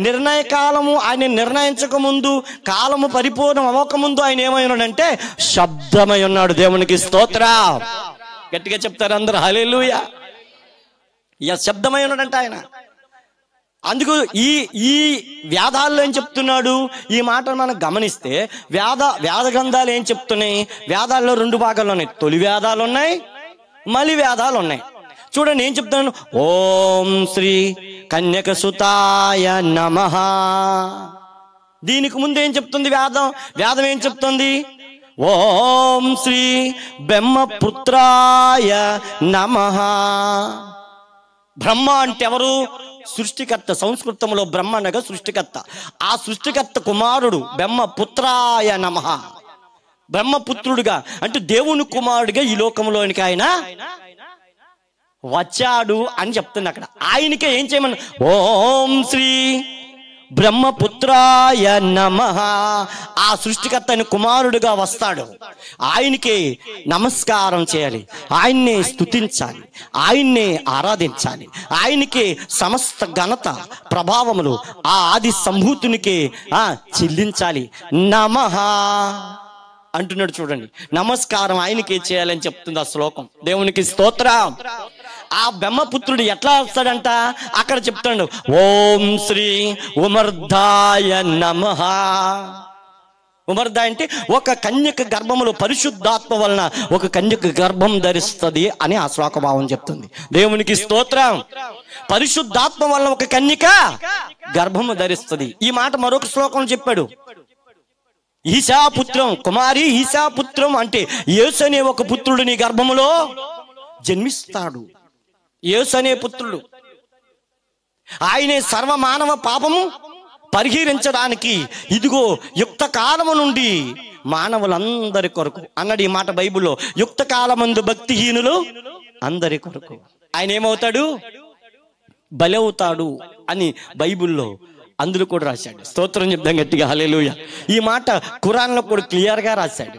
నిర్ణయ కాలము ఆయన నిర్ణయించక ముందు, కాలము పరిపూర్ణం అవ్వకముందు ఆయన ఏమై ఉన్నాడంటే శబ్దమై ఉన్నాడు. దేవునికి స్తోత్రం. గట్టిగా చెప్తారు అందరూ హల్లెలూయా. శబ్దమై ఉన్నాడంట ఆయన. అందుకు ఈ వేదాల్లో ఏం చెప్తున్నాడు? ఈ మాటను మనం గమనిస్తే వేద గ్రంథాలు ఏం చెప్తున్నాయి? వేదాల్లో 2 భాగాలు ఉన్నాయి. తొలి వేదాలు ఉన్నాయి, మలి వేదాలు ఉన్నాయి. చూడండి ఏం చెప్తున్నాను. ఓం శ్రీ కన్యక సుతాయ నమః. దీనికి ముందు ఏం చెప్తుంది వేదం ఏం చెప్తుంది? ఓం శ్రీ బ్రహ్మపుత్రాయ నమః. బ్రహ్మ అంటే ఎవరు? సృష్టికర్త. సంస్కృతంలో బ్రహ్మ అనగా సృష్టికర్త. ఆ సృష్టికర్త కుమారుడు బ్రహ్మపుత్రాయ నమః. బ్రహ్మపుత్రుడుగా అంటే దేవుని కుమారుడిగా ఈ లోకంలోనికి ఆయన వచ్చాడు అని చెప్తుంది అక్కడ. ఆయనకే ఏం చేయమని? ఓం శ్రీ బ్రహ్మపుత్రాయ నమః. ఆ సృష్టికర్తని కుమారుడుగా వస్తాడు. ఆయనకే నమస్కారం చేయాలి, ఆయన్నే స్తుతించాలి, ఆయన్నే ఆరాధించాలి, ఆయనకే సమస్త ఘనత ప్రభావములు ఆ ఆది సంభూతునికే చెల్లించాలి. నమః అంటున్నాడు చూడండి. నమస్కారం ఆయనకే చేయాలని చెప్తుంది ఆ శ్లోకం. దేవునికి స్తోత్రం. ఆ బ్రహ్మపుత్రుడు ఎట్లా వస్తాడంట అక్కడ చెప్తాడు. ఓం శ్రీ ఉమర్ధాయ నమః. ఉమర్ధ అంటే ఒక కన్యక గర్భములో పరిశుద్ధాత్మ వలన ఒక కన్యక గర్భం ధరిస్తుంది అని ఆ శ్లోకభావం చెప్తుంది. దేవునికి స్తోత్రం. పరిశుద్ధాత్మ వలన ఒక కన్యక గర్భము ధరిస్తుంది. ఈ మాట మరొక శ్లోకం చెప్పాడు. ఈశాపుత్రం, కుమారి ఈశాపుత్రం అంటే యేసు అనే ఒక పుత్రుడు నీ గర్భములో జన్మిస్తాడు. యేసు అనే పుత్రుడు ఆయనే సర్వమానవ పాపము పరిహరించడానికి ఇదిగో యుక్త కాలము నుండి మానవులందరి కొరకు అన్నాడు ఈ మాట బైబిల్లో. యుక్త కాలమందు భక్తిహీనులు అందరి కొరకు ఆయన ఏమవుతాడు? బలి అవుతాడు అని బైబిల్లో అందులో కూడా రాశాడు. స్తోత్రం చెప్దాం గట్టిగా హల్లెలూయా. ఈ మాట ఖురాన్లో కూడా క్లియర్గా రాశాడు.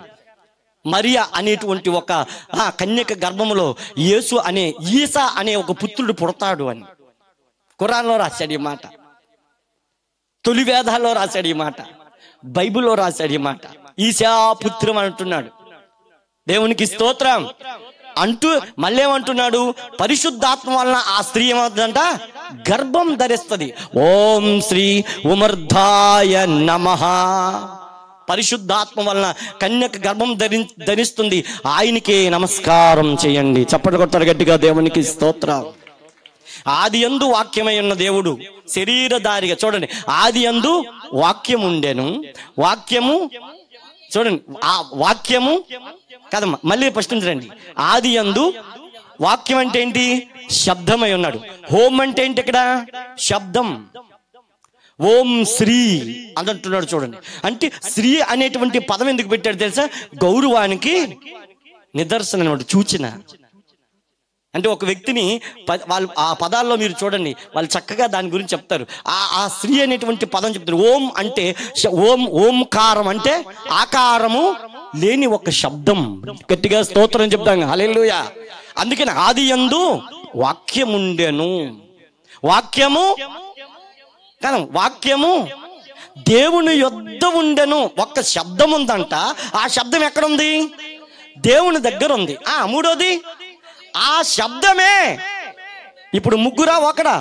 మరియా అనేటువంటి ఒక కన్యక గర్భములో యేసు అనే ఈసా అనే ఒక పుత్రుడు పుడతాడు అని ఖురాన్లో రాశాడు ఈ మాట. తొలి వేదాల్లో రాశాడు ఈ మాట. బైబిల్లో రాశాడు ఈ మాట. ఈశా పుత్రం అంటున్నాడు. దేవునికి స్తోత్రం అంటూ మళ్ళీ ఏమంటున్నాడు? పరిశుద్ధాత్మ వలన ఆ స్త్రీ ఏమవుతుందంట? గర్భం ధరిస్తుంది. ఓం శ్రీ ఉమర్ధాయ నమః. పరిశుద్ధాత్మ వలన కన్యక గర్భం ధరిస్తుంది. ఆయనకే నమస్కారం చేయండి. చప్పట్లు కొడతారు గట్టిగా. దేవునికి స్తోత్రం. ఆది యందు వాక్యమై ఉన్న దేవుడు శరీరధారిగా, చూడండి, ఆది యందు వాక్యం ఉండెను, వాక్యము, చూడండి, ఆ వాక్యము కదమ్మా, మళ్ళీ ప్రశ్నించండి. ఆది యందు వాక్యం అంటే ఏంటి? శబ్దమై ఉన్నాడు. హోం అంటే ఏంటి? ఇక్కడ శబ్దం. ఓం శ్రీ అని అంటున్నాడు. చూడండి, అంటే శ్రీ అనేటువంటి పదం ఎందుకు పెట్టాడు తెలుసా? గౌరవానికి నిదర్శనం అన్నమాట, సూచన. అంటే ఒక వ్యక్తిని వాళ్ళు ఆ పదాల్లో మీరు చూడండి, వాళ్ళు చక్కగా దాని గురించి చెప్తారు. ఆ స్త్రీ అనేటువంటి పదం చెప్తారు. ఓం అంటే ఓంకారం అంటే ఆకారము లేని ఒక శబ్దం. గట్టిగా స్తోత్రం చెప్తాం హల్లెలూయా. అందుకని ఆది యందు వాక్యముండెను. వాక్యము కదా, వాక్యము దేవుని యొద్ద ఉండెను. ఒక్క శబ్దం ఉందంట. ఆ శబ్దం ఎక్కడుంది? దేవుని దగ్గర ఉంది. మూడోది ఆ శబ్దమే. ఇప్పుడు ముగ్గురా ఒకడా?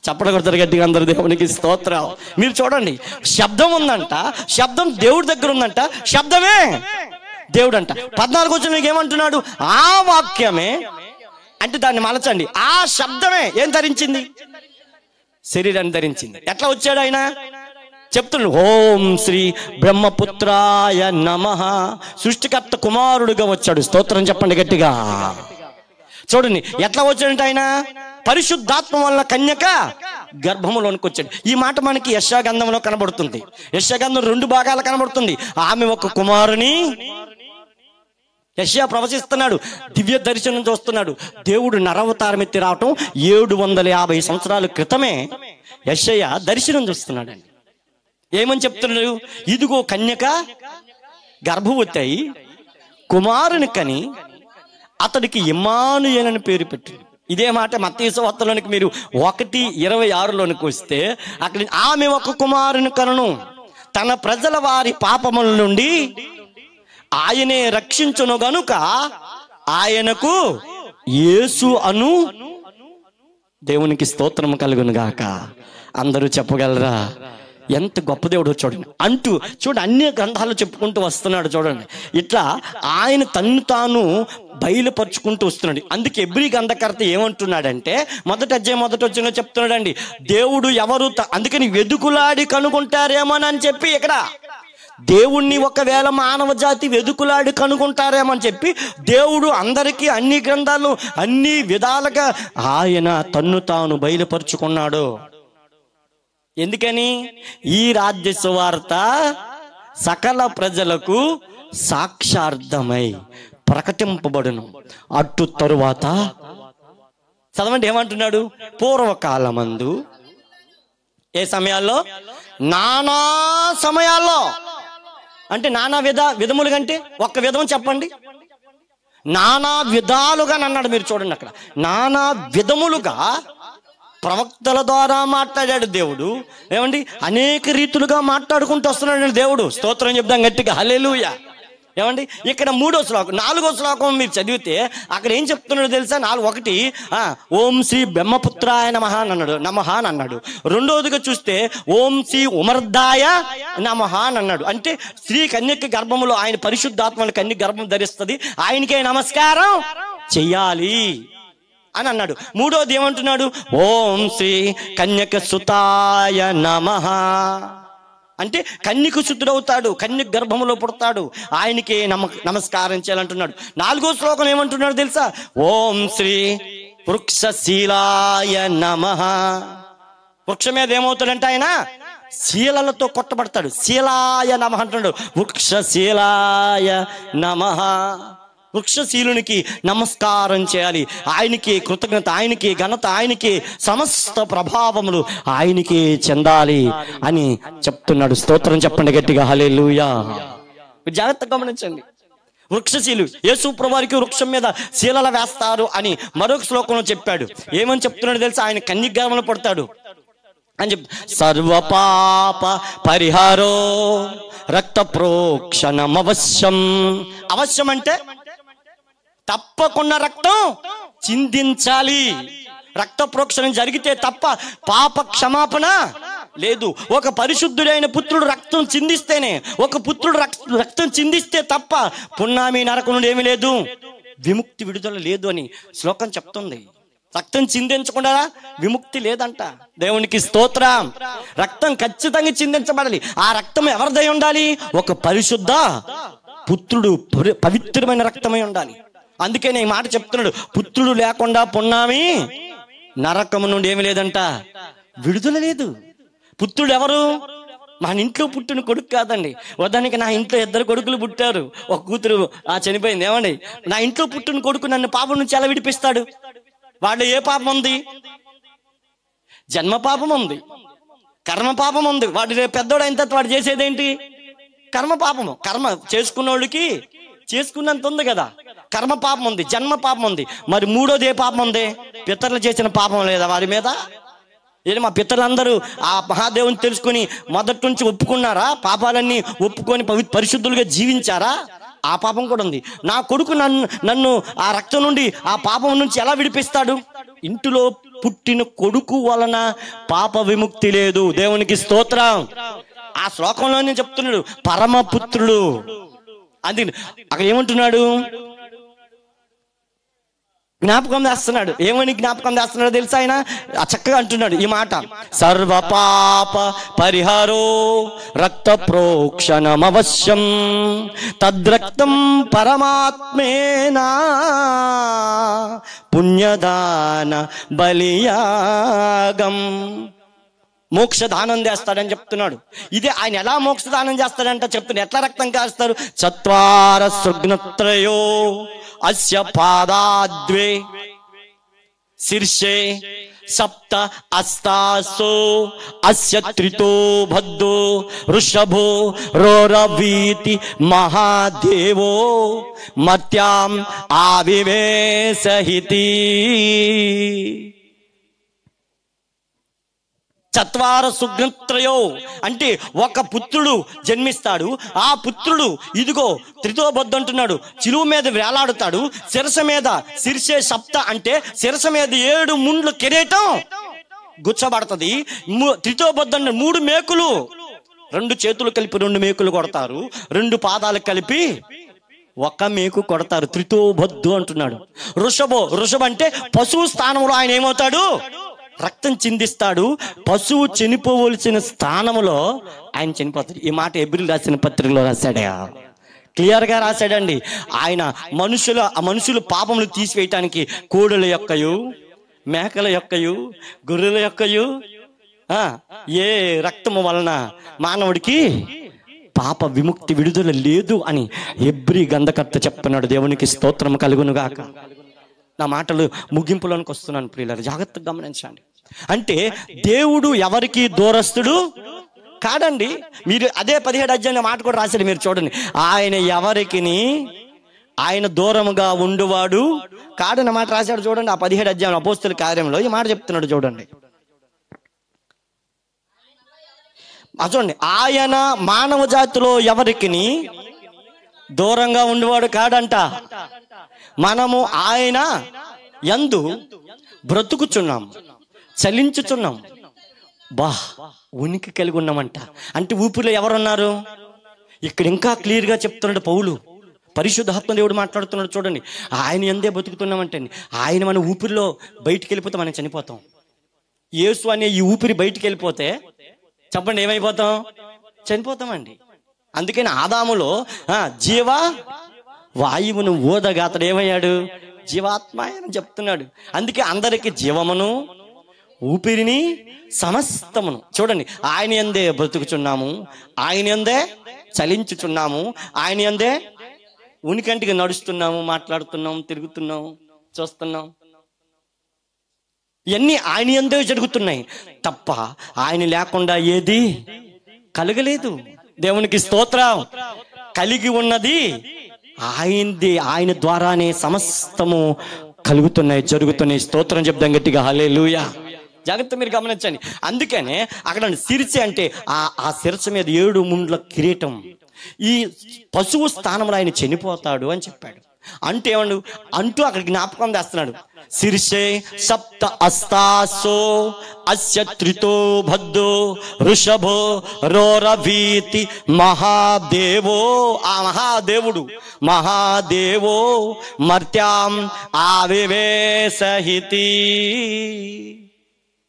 చప్పట కొడతారు గట్టిగా అందరు. దేవునికి స్తోత్రం. మీరు చూడండి, శబ్దం ఉందంట, శబ్దం దేవుడి దగ్గర ఉందంట, శబ్దమే దేవుడు అంట. 14 వచనం ఏమంటున్నాడు? ఆ వాక్యమే అంటే దాన్ని మలచండి. ఆ శబ్దమే ఏం ధరించింది? శరీరాన్ని ధరించింది. ఎట్లా వచ్చాడు ఆయన? చెప్తున్నాడు, ఓం శ్రీ బ్రహ్మపుత్రాయ నమః. సృష్టికర్త కుమారుడుగా వచ్చాడు. స్తోత్రం చెప్పండి గట్టిగా. చూడండి ఎట్లా వచ్చాడంటే ఆయన పరిశుద్ధాత్మ వలన కన్యక గర్భములోనికి వచ్చాడు. ఈ మాట మనకి యెషయా గ్రంథంలో కనబడుతుంది. యెషయా గ్రంథం 2 భాగాలు కనబడుతుంది. ఆమె ఒక కుమారుని యెషయా ప్రవచిస్తున్నాడు. దివ్య దర్శనం చూస్తున్నాడు. దేవుడు నరవతారం ఎత్తి రావటం 750 సంవత్సరాల క్రితమే యెషయా దర్శనం చూస్తున్నాడు. ఏమని చెప్తున్నాడు? ఇదిగో కన్యక గర్భవతి అయి కుమారుని కని అతడికి ఇమ్మానుయేలు అని పేరు పెట్టింది. ఇదే మాట మత్తయి సువార్తలోనికి మీరు 1:26లోనికి వస్తే అక్కడ ఆమె ఒక కుమారుని కనును, తన ప్రజల వారి పాపముల నుండి ఆయనే రక్షించును గనుక ఆయనకు యేసు అను. దేవునికి స్తోత్రం కలుగును గాక. అందరూ చెప్పగలరా? ఎంత గొప్ప దేవుడు చూడండి. అంటూ చూడండి, అన్ని గ్రంథాలు చెప్పుకుంటూ వస్తున్నాడు. చూడండి, ఇట్లా ఆయన తన్ను తాను బయలుపరుచుకుంటూ వస్తున్నాడు. అందుకే ఎబ్రీ గ్రంథకర్త ఏమంటున్నాడంటే, మొదటి అధ్యాయం 1వ వచనంలో చెప్తున్నాడండి, దేవుడు ఎవరు అందుకని వెదుకులాడి కనుగొంటారేమోనని చెప్పి ఇక్కడ దేవుణ్ణి ఒకవేళ మానవ జాతి వెదుకులాడి కనుగొంటారేమని చెప్పి దేవుడు అందరికీ అన్ని గ్రంథాలు అన్ని విధాలుగా ఆయన తన్ను తాను బయలుపరుచుకున్నాడు. ఎందుకని? ఈ రాజ్య సువార్త సకల ప్రజలకు సాక్షార్థమై ప్రకటింపబడును. అటు తరువాత చదవండి ఏమంటున్నాడు? పూర్వకాలమందు ఏ సమయాల్లో? నానా సమయాల్లో. అంటే నానా విధములుగా అంటే ఒక్క విధం చెప్పండి. నానా విధాలుగా అన్నాడు. మీరు చూడండి అక్కడ నానా విధములుగా ప్రవక్తల ద్వారా మాట్లాడాడు దేవుడు. ఏమండి, అనేక రీతులుగా మాట్లాడుకుంటూ వస్తున్నాడు దేవుడు. స్తోత్రం చెప్దాం గట్టిగా హల్లెలూయా. ఏమండి, ఇక్కడ 3వ శ్లోకం 4వ శ్లోకం మీరు చదివితే అక్కడ ఏం చెప్తున్నాడో తెలుసా? 4:1 ఓం శ్రీ బ్రహ్మపుత్రాయ నమః అని అన్నాడు. రెండవదిగా చూస్తే ఓం శ్రీ ఉమర్ధాయ నమః అని అన్నాడు. అంటే స్త్రీ కన్యక గర్భములో ఆయన పరిశుద్ధాత్మల కన్యక గర్భం ధరిస్తుంది, ఆయనకే నమస్కారం చెయ్యాలి అని అన్నాడు. మూడోది ఏమంటున్నాడు? ఓం శ్రీ కన్యక సుతాయ నమః అంటే కన్యకు శుద్ధుడవుతాడు, కన్యకు గర్భంలో పుడతాడు, ఆయనకే నమస్కారం చేయాలంటున్నాడు. 4వ శ్లోకం ఏమంటున్నాడు తెలుసా? ఓం శ్రీ వృక్షశీలాయ నమః. వృక్షం మీద ఏమవుతాడంటే ఆయన శీలలతో కొట్టబడతాడు. శీలాయ నమః అంటున్నాడు. వృక్షశీలాయ నమః. వృక్షశీలునికి నమస్కారం చేయాలి, ఆయనకి కృతజ్ఞత, ఆయనకి ఘనత, ఆయనకి సమస్త ప్రభావములు ఆయనకి చెందాలి అని చెప్తున్నాడు. స్తోత్రం చెప్పండి గట్టిగా, హల్లెలూయా. జాగ్రత్తగా గమనించండి. వృక్షశీలు యేసు ప్రభువారికి వృక్షం మీద శీలల వేస్తారు అని మరొక శ్లోకంలో చెప్పాడు. ఏమని చెప్తున్నాడు తెలుసా? ఆయన కన్యక గర్భంలో పడతాడు అని చెప్పి, సర్వపాప పరిహారో రక్త ప్రోక్షణం అవశ్యం. అవశ్యం అంటే తప్పకుండా రక్తం చిందించాలి. రక్త ప్రోక్షణం జరిగితే తప్ప పాప క్షమాపణ లేదు. ఒక పరిశుద్ధుడైన పుత్రుడు రక్తం చిందిస్తేనే, ఒక పుత్రుడు రక్తం చిందిస్తే తప్ప పున్నామి నరకం నుండి ఏమీ లేదు, విముక్తి విడుదల లేదు అని శ్లోకం చెప్తుంది. రక్తం చిందించకుండా విముక్తి లేదంట. దేవునికి స్తోత్రం. రక్తం ఖచ్చితంగా చిందించబడాలి. ఆ రక్తం ఎవరిదై ఉండాలి? ఒక పరిశుద్ధ పుత్రుడు, పవిత్రమైన రక్తమై ఉండాలి. అందుకే నేను ఈ మాట చెప్తున్నాడు, పుత్రుడు లేకుండా పున్నామి నరకము నుండి ఏమి లేదంట, విడుదల లేదు. పుత్రుడు ఎవరు? మన ఇంట్లో పుట్టిన కొడుకు కాదండి. ఉదాహరణకి నా ఇంట్లో 2 కొడుకులు పుట్టారు, ఒక కూతురు చనిపోయింది. ఏమండి, నా ఇంట్లో పుట్టిన కొడుకు నన్ను పాపం నుంచి ఎలా విడిపిస్తాడు? వాడు ఏ పాపం ఉంది? జన్మ పాపం ఉంది, కర్మ పాపం ఉంది. వాడు పెద్దోడు అయిన తర్వాత వాడు చేసేదేంటి? కర్మ పాపము. కర్మ చేసుకున్నోళ్ళకి చేసుకున్నంత ఉంది కదా, కర్మ పాపం ఉంది, జన్మ పాపం ఉంది. మరి 3వది ఏ పాపం ఉంది? పితరులు చేసిన పాపం లేదా వారి మీద? ఏది మా పితరులందరూ ఆ మహాదేవుని తెలుసుకుని మొదటి నుంచి ఒప్పుకున్నారా? పాపాలన్నీ ఒప్పుకొని పరిశుద్ధులుగా జీవించారా? ఆ పాపం కూడా ఉంది. నా కొడుకు నన్ను ఆ రక్తం నుండి, ఆ పాపం నుంచి ఎలా విడిపిస్తాడు? ఇంటిలో పుట్టిన కొడుకు వలన పాప విముక్తి లేదు. దేవునికి స్తోత్రం. ఆ శ్లోకంలోనే చెప్తున్నాడు పరమపుత్రుడు. అందుకని అక్కడ ఏమంటున్నాడు? జ్ఞాపకం చేస్తున్నాడు. ఏమని జ్ఞాపకం చేస్తున్నాడు తెలుసా? ఆయన చక్కగా అంటున్నాడు ఈ మాట, సర్వపాప పరిహారో రక్త ప్రోక్షణం అవశ్యం తద్రక్తం పరమాత్మేనా పుణ్యదాన బలియాగం. మోక్షదానం చేస్తాడని చెప్తున్నాడు. ఇదే ఆయన ఎలా మోక్షదానం చేస్తాడంట చెప్తున్నాడు. ఎట్లా రక్తం కాస్తారు? 4 సుగ్నత్రయో అస్య పాదాద్వే శీర్షే 7 అస్తాసో అస్య త్రితో భద్దో వృషభో రోరవీతి మహాదేవో మర్త్యాం ఆవివేశహితి. 4 సుగ్నత్రయో అంటే ఒక పుత్రుడు జన్మిస్తాడు. ఆ పుత్రుడు ఇదిగో త్రితోబద్ధ అంటున్నాడు, చిలువ మీద వేలాడుతాడు. శిరస మీద శీర్షే 7 అంటే శిరస మీద 7 ముండ్లు కిరీటం గుచ్చబడుతుంది. త్రితోబద్ధ అంటే 3 మేకులు, 2 చేతులు కలిపి 2 మేకులు కొడతారు, 2 పాదాలు కలిపి 1 మేకు కొడతారు. త్రితోబద్ధు అంటున్నాడు. వృషభ అంటే పశువు స్థానంలో ఆయన ఏమవుతాడు? రక్తం చిందిస్తాడు. పశువు చనిపోవలసిన స్థానంలో ఆయన చనిపోతాడు. ఈ మాట హెబ్రీయులకు రాసిన పత్రికలో రాశాడు, క్లియర్ గా రాశాడండి. ఆయన మనుషులు పాపములు తీసివేయటానికి కోడెల యొక్కయు, మేకల యొక్కయు, గొర్రెల యొక్కయు ఏ రక్తము వలన మానవుడికి పాప విముక్తి విడుదల లేదు అని హెబ్రీ గ్రంథకర్త చెప్తున్నాడు. దేవునికి స్తోత్రం కలుగును గాక. నా మాటలు ముగింపులోనికి వస్తున్నాను ప్రియులారా, జాగ్రత్తగా గమనించండి. అంటే దేవుడు ఎవరికి దూరస్తుడు కాదండి. మీరు అదే 17 అధ్యాయం మాట కూడా రాశాడు, మీరు చూడండి. ఆయన ఎవరికి ఆయన దూరముగా ఉండువాడు కాడన్న మాట రాశాడు. చూడండి ఆ 17 అధ్యాయం అపోస్తలుల కార్యంలో ఈ మాట చెప్తున్నాడు. చూడండి చూడండి, ఆయన మానవ జాతిలో ఎవరికి దూరంగా ఉండేవాడు కాడంట. మనము ఆయన యందు బ్రతుకుచున్నాం, చలించుచున్నాం, ఉనికి కలిగి ఉన్నామంట. అంటే ఊపిరిలో ఎవరున్నారు? ఇక్కడ ఇంకా క్లియర్ గా చెప్తున్నాడు పౌలు. పరిశుద్ధాత్మ దేవుడు మాట్లాడుతున్నాడు. చూడండి, ఆయన యందే బతుకుతున్నామంటే ఆయన మన ఊపిరిలో బయటికి వెళ్ళిపోతే మనం చనిపోతాం. యేసు అనే ఈ ఊపిరి బయటికి వెళ్ళిపోతే చెప్పండి ఏమైపోతాం? చనిపోతామండి. అందుకని ఆదాములో జీవ వాయువును ఊదగా అతడు ఏమయ్యాడు? జీవాత్మ అని చెప్తున్నాడు. అందుకే అందరికి జీవమును ఊపిరిని సమస్తమును. చూడండి, ఆయన యందే బ్రతుకుచున్నాము, ఆయన యందే చలించుచున్నాము, ఆయన యందే ఉనికంటిగా నడుస్తున్నాము, మాట్లాడుతున్నాము, తిరుగుతున్నాము, చూస్తున్నాం. ఇవన్నీ ఆయన యందే జరుగుతున్నాయి తప్ప ఆయన లేకుండా ఏది కలగలేదు. దేవునికి స్తోత్రం. కలిగి ఉన్నది ఆయనది, ఆయన ద్వారానే సమస్తము కలుగుతున్నాయి, జరుగుతున్నాయి. స్తోత్రం చెప్దాం గట్టిగా, హల్లెలూయా. జాగ్రత్త, మీరు గమనించండి. అందుకనే అక్కడ శిరస్సు అంటే ఆ శిరస్సు మీద 7 ముండ్ల కిరీటం. ఈ పశువు స్థానంలో ఆయన చనిపోతాడు అని చెప్పాడు. అంటే ఏమండు అంటూ అక్కడ జ్ఞాపకం చేస్తున్నాడు. శిర్షే సప్త అస్తాసో అస్య త్రితో భద్దో వృషభో రోరవీతి మహాదేవో. ఆ మహాదేవో మర్త్యాం ఆవివేశహితి.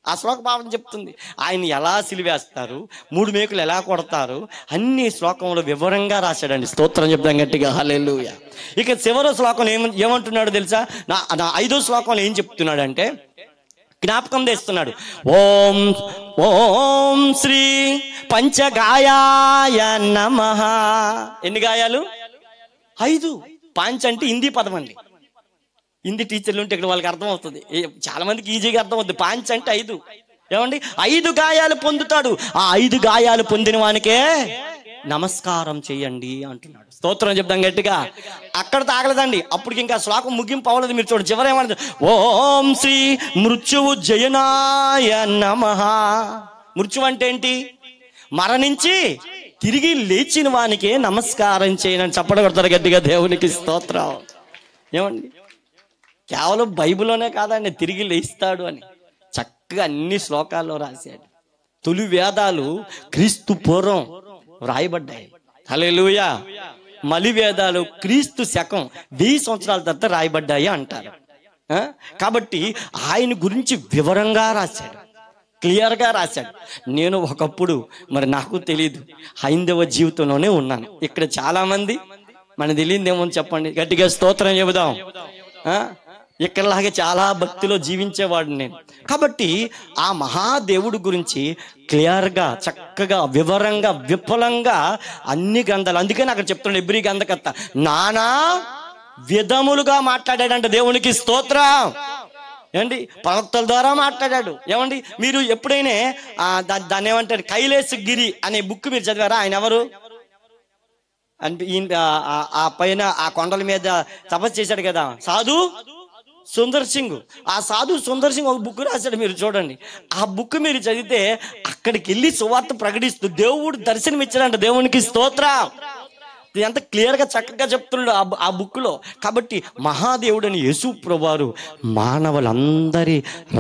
ఆ శ్లోక భావం చెప్తుంది. ఆయన ఎలా సిలివేస్తారు, 3 మేకులు ఎలా కొడతారు, అన్ని శ్లోకంలో వివరంగా రాశాడండి. స్తోత్రం చెప్తాం గట్టిగా, హల్లెలూయా. ఇక చివరి శ్లోకంలో ఏమంటున్నాడు తెలుసా? నా 5వ శ్లోకంలో ఏం చెప్తున్నాడు అంటే జ్ఞాపకం తెస్తున్నాడు. ఓం ఓం శ్రీ పంచగాయాయ నమః. ఎన్ని గాయాలు? 5. పంచ అంటే హిందీ పదం అండి. హిందీ టీచర్లు ఉంటే ఇక్కడ వాళ్ళకి అర్థం అవుతుంది, చాలా మందికి ఈజీగా అర్థం అవుతుంది. పాంచ అంటే 5. ఏమండి? 5 గాయాలు పొందుతాడు. ఆ 5 గాయాలు పొందిన వానికే నమస్కారం చేయండి అంటున్నాడు. స్తోత్రం చెప్దాం గట్టిగా. అక్కడ తాగలేదండి, అప్పటికి ఇంకా శ్లోకం ముగింపు అవ్వలేదు. మీరు చూడండి, చివరి ఏమన్నా, ఓం శ్రీ మృత్యువు జయనాయ నమః. మృత్యు అంటే ఏంటి? మరణించి తిరిగి లేచిన వానికే నమస్కారం చేయనని చెప్పడగడతారు గట్టిగా. దేవునికి స్తోత్రం. ఏమండి? కేవలం బైబిల్లోనే కాదండి, తిరిగి లేస్తాడు అని చక్కగా అన్ని శ్లోకాల్లో రాశాడు. తొలి వేదాలు క్రీస్తు పూర్వం రాయబడ్డాయి, హల్లెలూయా. మలి వేదాలు క్రీస్తు శకం 1000 సంవత్సరాల తర్వాత రాయబడ్డాయి అంటారు. కాబట్టి ఆయన గురించి వివరంగా రాశాడు, క్లియర్గా రాశాడు. నేను ఒకప్పుడు మరి నాకు తెలియదు, హైందవ జీవితంలోనే ఉన్నాను. ఇక్కడ చాలా మంది మనకు తెలియదేమో చెప్పండి, గట్టిగా స్తోత్రం చెబుదాం. ఇక్కడలాగే చాలా భక్తిలో జీవించేవాడు నేను. కాబట్టి ఆ మహాదేవుడి గురించి క్లియర్గా, చక్కగా, వివరంగా, విపులంగా అన్ని గ్రంథాలు. అందుకని అక్కడ చెప్తున్నాడు ఎబ్రీ గ్రంథకర్త నానా విధములుగా మాట్లాడాడంట. దేవునికి స్తోత్రం. ఏమండి? ప్రవక్తల ద్వారా మాట్లాడాడు. ఏమండి? మీరు ఎప్పుడైనా దాన్ని ఏమంటారు, కైలాసగిరి అనే బుక్ మీరు చదివారా? ఆయన ఎవరు? ఆ పైన ఆ కొండల మీద తపస్సు చేశాడు కదా సాధు సుందర్ సింగ్. ఆ సాధు సుందర్ సింగ్ ఒక బుక్ రాశాడు, మీరు చూడండి. ఆ బుక్ మీరు చదివితే అక్కడికి వెళ్ళి సువార్త ప్రకటిస్తూ దేవుడు దర్శనం ఇచ్చాడంట. దేవునికి స్తోత్రం. ఎంత క్లియర్గా చక్కగా చెప్తున్నాడు ఆ బుక్లో. కాబట్టి మహాదేవుడని యేసు ప్రభువారు మానవులందరి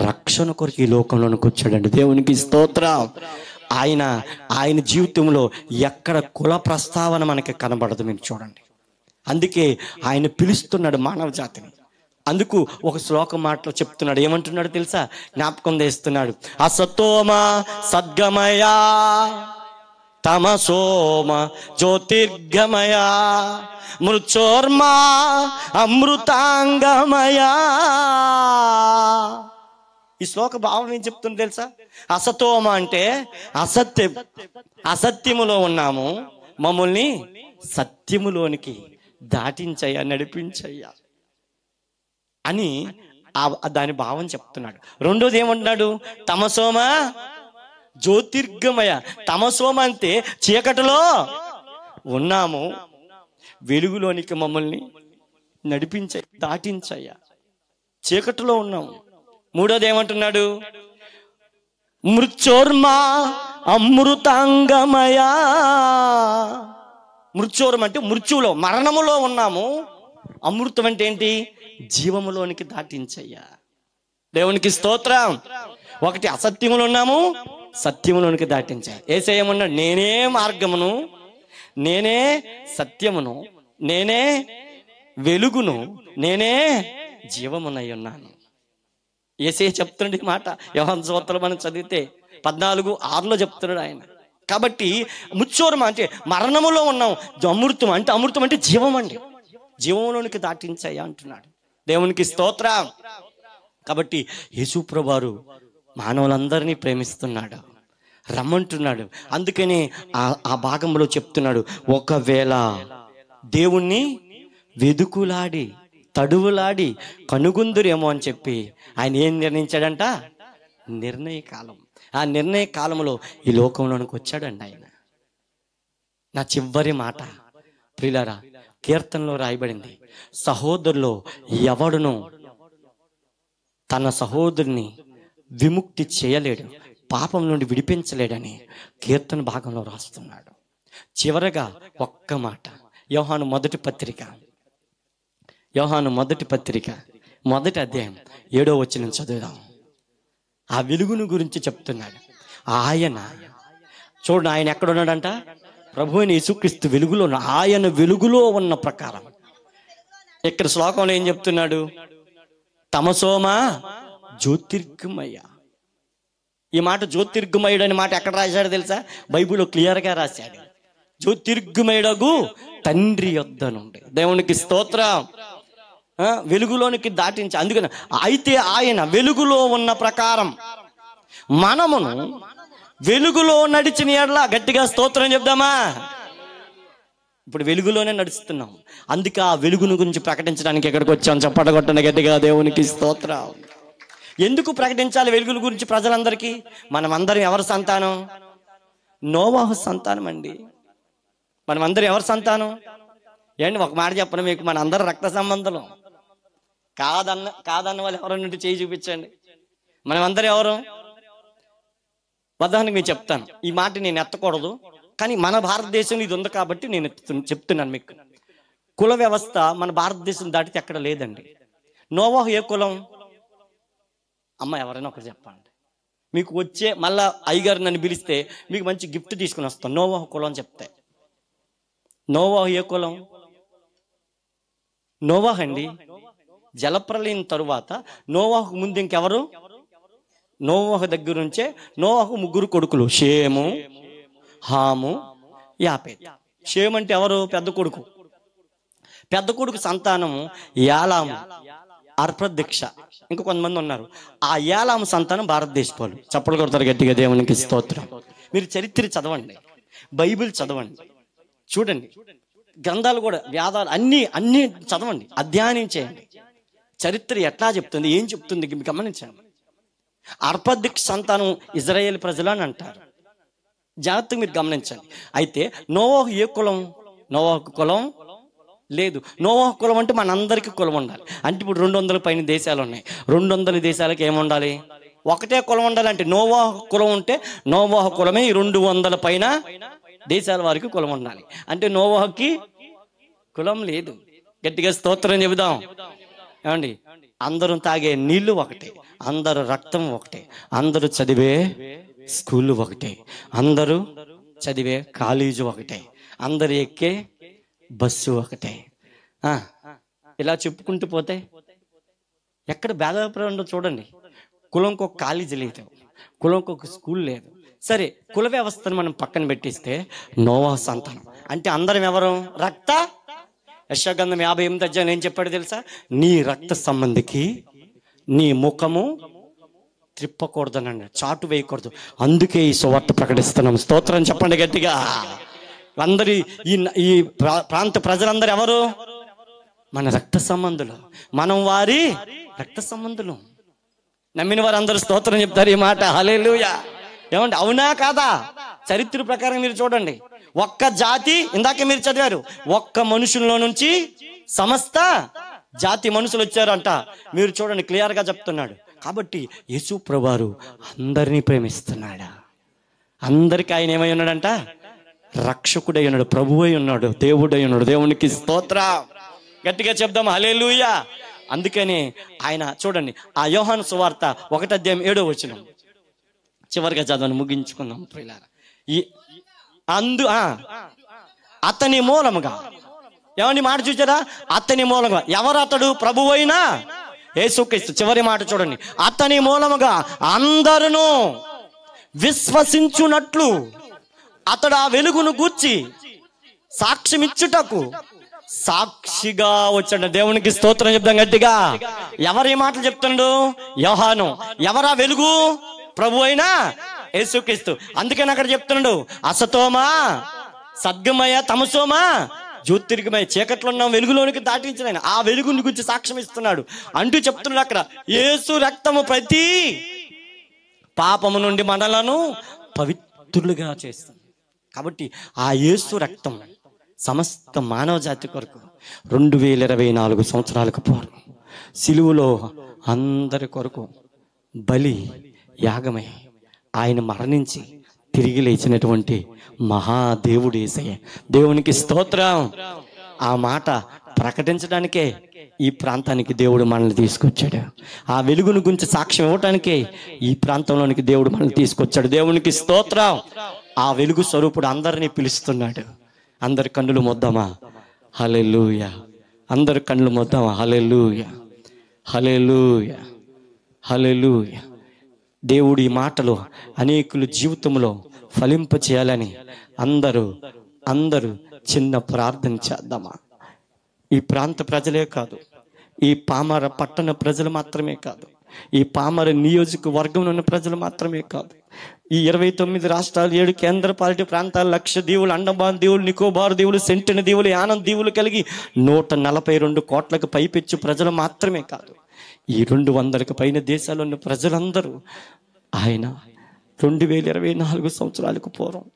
రక్షణ కొరకు ఈ లోకంలోనికి వచ్చాడండి. దేవునికి స్తోత్రం. ఆయన జీవితంలో ఎక్కడ కుల ప్రస్తావన మనకి కనబడదు, మీరు చూడండి. అందుకే ఆయన పిలుస్తున్నాడు మానవ జాతిని. అందుకు ఒక శ్లోకం మాటలో చెప్తున్నాడు. ఏమంటున్నాడు తెలుసా? జ్ఞాపకం తెస్తున్నాడు. అసతోమ సద్గమయ తమసోమ జ్యోతిర్గమయ మృత్యోర్మా అమృతాంగమయ. ఈ శ్లోక భావం ఏం చెప్తుంది తెలుసా? అసతోమ అంటే అసత్యములో ఉన్నాము, మమ్మల్ని సత్యములోనికి దాటించయ్యా, నడిపించయ్యా అని దాని భావం చెప్తున్నాడు. రెండోది ఏమంటున్నాడు? తమసోమ జ్యోతిర్గమయ. తమసోమ అంటే చీకటిలో ఉన్నాము, వెలుగులోనికి మమ్మల్ని నడిపించ దాటించయ్యా. చీకటిలో ఉన్నాము. మూడోది ఏమంటున్నాడు? మృత్యోర్మా అమృతాంగమయ. మృత్యోర్మ అంటే మృత్యువులో, మరణములో ఉన్నాము. అమృతం అంటే ఏంటి? జీవములోనికి దాటించయ్యా. దేవునికి స్తోత్రం. ఒకటి అసత్యములు ఉన్నాము, సత్యములోనికి దాటించా. యేసయ్యమన్నాడు, నేనే మార్గమును, నేనే సత్యమును, నేనే వెలుగును, నేనే జీవమునై ఉన్నాను. యేసయ్య చెప్తున్నాడు ఈ మాట. యోహాను సువార్తలో మనం చదివితే 14:6 చెప్తున్నాడు ఆయన. కాబట్టి ముచ్చోరమ అంటే మరణములో ఉన్నాం, అమృతం అంటే జీవం అండి, జీవంలోనికి దాటించాయా అంటున్నాడు. దేవునికి స్తోత్రం. కాబట్టి యేసుప్రభువారు మానవులందరినీ ప్రేమిస్తున్నాడు, రమ్మంటున్నాడు. అందుకని ఆ భాగంలో చెప్తున్నాడు, ఒకవేళ దేవుణ్ణి వెదుకులాడి తడువులాడి కనుగొందురేమో అని చెప్పి ఆయన ఏం నిర్ణయించాడంట? నిర్ణయకాలం. ఆ నిర్ణయ కాలంలో ఈ లోకంలోనికి వచ్చాడండి ఆయన. నా చివరి మాట ప్రియులారా, కీర్తనలో రాయబడింది, సహోదరులో ఎవడును తన సహోదరుని విముక్తి చేయలేడు, పాపం నుండి విడిపించలేడని కీర్తన భాగంలో రాస్తున్నాడు. చివరగా ఒక్క మాట, యోహాను మొదటి పత్రిక మొదటి అధ్యాయం 7వ వచనం చదువుదాం. ఆ వెలుగును గురించి చెప్తున్నాడు. ఆయన చూడండి, ఆయన ఎక్కడ ఉన్నాడంట? ప్రభు అయిన యేసుక్రీస్తు వెలుగులో, ఆయన వెలుగులో ఉన్న ప్రకారం. ఇక్కడ శ్లోకంలో ఏం చెప్తున్నాడు? తమసోమా జ్యోతిర్గమయ. ఈ మాట జ్యోతిర్గమయుడు అనే మాట ఎక్కడ రాశాడు తెలుసా? బైబిల్లో క్లియర్గా రాశాడు, జ్యోతిర్గమయుడగు తండ్రి యొద్ద నుండి. దేవునికి స్తోత్రం. వెలుగులోనికి దాటించి. అందుకని అయితే ఆయన వెలుగులో ఉన్న ప్రకారం మనమును వెలుగులో నడిచిన ఎడల, గట్టిగా స్తోత్రం చెప్దామా? ఇప్పుడు వెలుగులోనే నడుస్తున్నాం. అందుకే ఆ వెలుగును గురించి ప్రకటించడానికి ఎక్కడికి వచ్చాం? చప్పటగొట్టండి గట్టిగా. దేవునికి స్తోత్రం. ఎందుకు ప్రకటించాలి వెలుగుల గురించి ప్రజలందరికీ? మనమందరం ఎవరి సంతానం? నోవాహు సంతానం అండి. మనమందరం ఎవరి సంతానం? ఏంటి ఒక మాట చెప్పను మీకు, మన అందరం రక్త సంబంధం. కాదన్న వాళ్ళు ఎవరన్నట్టు చేయి చూపించండి. మనమందరం ఎవరు? ఉదాహరణకు నేను చెప్తాను, ఈ మాట నేను ఎత్తకూడదు కానీ మన భారతదేశంలో ఇది ఉంది కాబట్టి నేను చెప్తున్నాను మీకు. కుల వ్యవస్థ మన భారతదేశం దాటితే ఎక్కడ లేదండి. నోవాహు ఏ కులం? అమ్మ ఎవరైనా ఒకరు చెప్పండి. మీకు వచ్చే మళ్ళా అయ్యగారు నన్ను పిలిస్తే మీకు మంచి గిఫ్ట్ తీసుకుని వస్తాను. నోవాహు కులం అని చెప్తే. నోవాహు ఏ కులం? నోవాహు అండి. జలప్రలయం తరువాత నోవాహు ముందు ఇంకెవరు? నోవాహు దగ్గర నుంచే నోవాహు 3 కొడుకులు, షేము, హాము, యాపేత్. షేము అంటే ఎవరు? పెద్ద కొడుకు. పెద్ద కొడుకు సంతానము యాలాము, అర్పదీక్ష, ఇంకా కొంతమంది ఉన్నారు. ఆ యాలాము సంతానం భారతదేశపోలు. చప్పలు కొడతారు గట్టిగా. దేవునికి స్తోత్రం. మీరు చరిత్ర చదవండి, బైబిల్ చదవండి, చూడండి, గ్రంథాలు కూడా, వేదాలు అన్ని చదవండి, అధ్యయనం చేయండి. చరిత్ర ఎట్లా చెప్తుంది, ఏం చెప్తుంది గమనించండి. అర్పదీక్ష సంతానం ఇజ్రాయేల్ ప్రజలు అని అంటారు. జాగ్రత్తగా మీరు గమనించండి. అయితే నోవాహు ఏ కులం? నోవాహు కులం లేదు. నోవాహు కులం అంటే మనందరికీ కులం ఉండాలి. అంటే ఇప్పుడు 200 పైన దేశాలు ఉన్నాయి. 200 దేశాలకు ఏముండాలి? ఒకటే కులం ఉండాలంటే నోవాహు కులం ఉంటే నోవాహు కులమే 200 పైన దేశాల వారికి కులం ఉండాలి. అంటే నోవాహుకి కులం లేదు. గట్టిగా స్తోత్రం చెబుదాం. ఏమండి, అందరూ తాగే నీళ్లు ఒకటే, అందరూ రక్తం ఒకటే, అందరూ చదివే స్కూళ్ళు ఒకటే, అందరూ చదివే కాలేజీ ఒకటే, అందరు ఎక్కే బస్సు ఒకటే. ఇలా చెప్పుకుంటూ పోతే ఎక్కడ భేదాభిప్రాయం చూడండి. కులంకి ఒక కాలేజీ లేదు, కులంకి ఒక స్కూల్ లేదు. సరే, కుల వ్యవస్థను మనం పక్కన పెట్టిస్తే నోవాహు సంతానం అంటే అందరం ఎవరు? రక్త. యెషయా 58 అధ్యాయం ఏం చెప్పాడు తెలుసా? నీ రక్త సంబంధికి నీ ముఖము త్రిప్పకూడదనండి, చాటు వేయకూడదు. అందుకే ఈ సువార్త ప్రకటిస్తున్నాం. స్తోత్రం చెప్పండి గట్టిగా. అందరి ఈ ప్రాంత ప్రజలందరూ ఎవరు? మన రక్త సంబంధులు, మనం వారి రక్త సంబంధులు. నమ్మిన వారు అందరూ స్తోత్రం చెప్తారు ఈ మాట. హల్లెలూయా. ఏమండి, అవునా కాదా? చరిత్ర ప్రకారం మీరు చూడండి. ఒక్క జాతి, ఇందాక మీరు చదివారు, ఒక్క మనుషుల్లో నుంచి సమస్త జాతి మనుషులు వచ్చారంట. మీరు చూడండి, క్లియర్ గా చెప్తున్నాడు. కాబట్టి యేసు ప్రభువారు అందరినీ ప్రేమిస్తున్నాడా? అందరికి ఆయన ఏమై ఉన్నాడంట? రక్షకుడై ఉన్నాడు, ప్రభువై ఉన్నాడు, దేవుడై ఉన్నాడు. దేవునికి స్తోత్రం. గట్టిగా చెప్దాం హల్లెలూయా. అందుకని ఆయన చూడండి, ఆ యోహాను సువార్త 1వ అధ్యాయం 7వ వచనం చివరిగా చదవని ముగించుకుందాం ప్రియులారా. అతని మూలముగా, ఏమని మాట చూచారా? అతని మూలముగా. ఎవరు అతడు? ప్రభువైన యేసుక్రీస్తు. చివరి మాట చూడండి, అతని మూలముగా అందరూ విశ్వసించునట్లు అతడు ఆ వెలుగును గూర్చి సాక్ష్యమిచ్చుటకు సాక్షిగా వచ్చాడు. దేవునికి స్తోత్రం చెప్తాం గట్టిగా. ఎవరి మాటలు చెప్తున్నాడు? యోహాను. ఎవరా వెలుగు? ప్రభు అయినా యేసుక్రీస్తు. అందుకని అక్కడ చెప్తున్నాడు, అసతోమా సద్గమయ తమసోమా జ్యోతిర్గమయ, చీకట్లో ఉన్న వెలుగులోనికి దాటించిన ఆయన ఆ వెలుగుని గురించి సాక్ష్యం ఇస్తున్నాడు అంటూ చెప్తున్నాడు. అక్కడ యేసు రక్తము ప్రతి పాపము నుండి మనలను పవిత్రులుగా చేస్తుంది. కాబట్టి ఆ యేసు రక్తం సమస్త మానవ జాతి కొరకు 2024 సంవత్సరాలకు పూర్వం సిలువలో అందరి కొరకు బలి యాగమై ఆయన మరణించి తిరిగి లేచినటువంటి మహాదేవుడు యేసయ్య. దేవునికి స్తోత్రం. ఆ మాట ప్రకటించడానికే ఈ ప్రాంతానికి దేవుడు మనల్ని తీసుకొచ్చాడు. ఆ వెలుగును గురించి సాక్ష్యం ఇవ్వటానికే ఈ ప్రాంతంలోనికి దేవుడు మనల్ని తీసుకొచ్చాడు. దేవునికి స్తోత్రం. ఆ వెలుగు స్వరూపుడు అందరినీ పిలుస్తున్నాడు. అందరి కన్నులు మొద్దామా? హల్లెలూయా. అందరి కన్నులు మొద్దామా? హల్లెలూయా, హల్లెలూయా, హల్లెలూయా. దేవుడి మాటలు అనేకుల జీవితంలో ఫలింప చేయాలని అందరూ చిన్న ప్రార్థన చేద్దామా? ఈ ప్రాంత ప్రజలే కాదు, ఈ పామర పట్టణ ప్రజలు మాత్రమే కాదు, ఈ పామర నియోజకవర్గం ఉన్న ప్రజలు మాత్రమే కాదు, ఈ 29 రాష్ట్రాలు, 7 కేంద్ర పాలిట ప్రాంతాలు, లక్షద్వీపులు, అండమాన్ దీవులు, నికోబార్ దీవులు, సెంటిన దీవులు, యానం దీవులు కలిగి 142 కోట్లకు పైపెచ్చు ప్రజలు మాత్రమే కాదు, ఈ 200కి పైన దేశాల్లో ఉన్న ప్రజలందరూ ఆయన 2024 సంవత్సరాలకు పూర్వం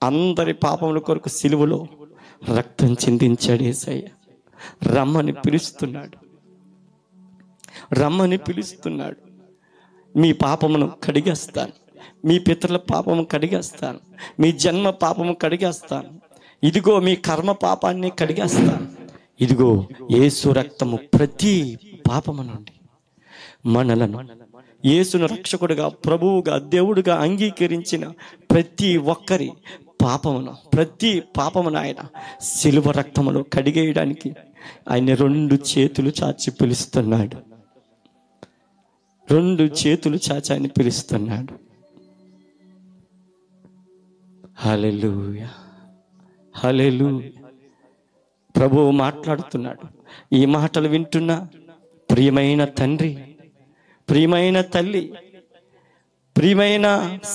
అందరి పాపముల కొరకు సిలువలో రక్తం చిందించాడు యేసయ్య. రమ్మని పిలుస్తున్నాడు, రమ్మని పిలుస్తున్నాడు. మీ పాపమును కడిగేస్తాను, మీ పితరుల పాపము కడిగేస్తాను, మీ జన్మ పాపము కడిగేస్తాను, ఇదిగో మీ కర్మ పాపాన్ని కడిగేస్తాను. ఇదిగో యేసు రక్తము ప్రతి పాపము నుండి మనలను యేసును రక్షకుడుగా, ప్రభువుగా, దేవుడుగా అంగీకరించిన ప్రతి ఒక్కరి ప్రతి పాపమును ఆయన సిలువ రక్తములో కడిగేయడానికి ఆయన 2 చేతులు చాచి పిలుస్తున్నాడు. 2 చేతులు చాచి ఆయన పిలుస్తున్నాడు. హల్లెలూయా, హల్లెలూయా. ప్రభువు మాట్లాడుతున్నాడు. ఈ మాటలు వింటున్న ప్రియమైన తండ్రి, ప్రియమైన తల్లి, ప్రియమైన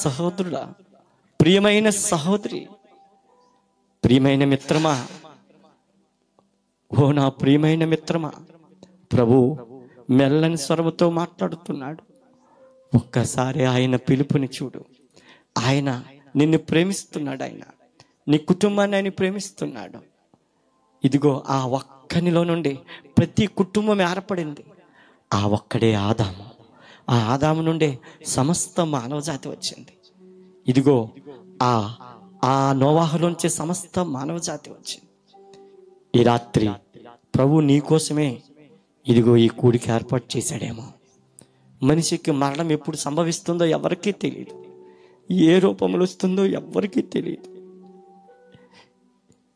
సహోదరుడా, ప్రియమైన సహోదరి, ప్రియమైన మిత్రమా, ఓ నా ప్రియమైన మిత్రమా, ప్రభు మెల్లని స్వరముతో మాట్లాడుతున్నాడు. ఒక్కసారి ఆయన పిలుపుని చూడు. ఆయన నిన్ను ప్రేమిస్తున్నాడు. ఆయన నీ కుటుంబాన్ని ఆయన ప్రేమిస్తున్నాడు. ఇదిగో ఆ ఒక్కనిలో నుండి ప్రతి కుటుంబం ఏర్పడింది. ఆ ఒక్కడే ఆదాము. ఆ ఆదాము నుండే సమస్త మానవ జాతి వచ్చింది. ఇదిగో ఆ నోవాహులోంచి సమస్త మానవ జాతి వచ్చింది. ఈ రాత్రి ప్రభు నీ కోసమే ఇదిగో ఈ కూడిక ఏర్పాటు చేశాడేమో. మనిషికి మరణం ఎప్పుడు సంభవిస్తుందో ఎవరికీ తెలియదు, ఏ రూపంలో వస్తుందో ఎవరికీ తెలియదు,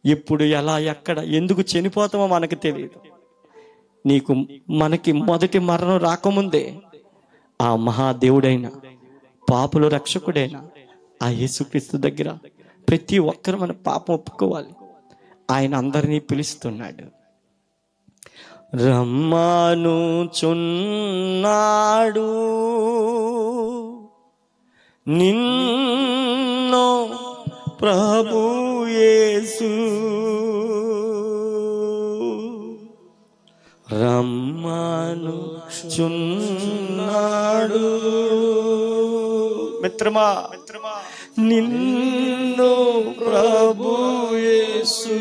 ఎప్పుడు, ఎలా, ఎక్కడ, ఎందుకు చనిపోతామో మనకు తెలియదు. మనకి మొదటి మరణం రాకముందే ఆ మహాదేవుడైన, పాపుల రక్షకుడైన ఆ యేసుక్రీస్తు దగ్గర ప్రతి ఒక్కరు మన పాపం ఒప్పుకోవాలి. ఆయన అందరినీ పిలుస్తున్నాడు. రమ్మానుచున్నాడు నిన్ను ప్రభు యేసు, రమ్మానుచున్నాడు. మిత్రమా, నిన్ను ప్రభు యేసు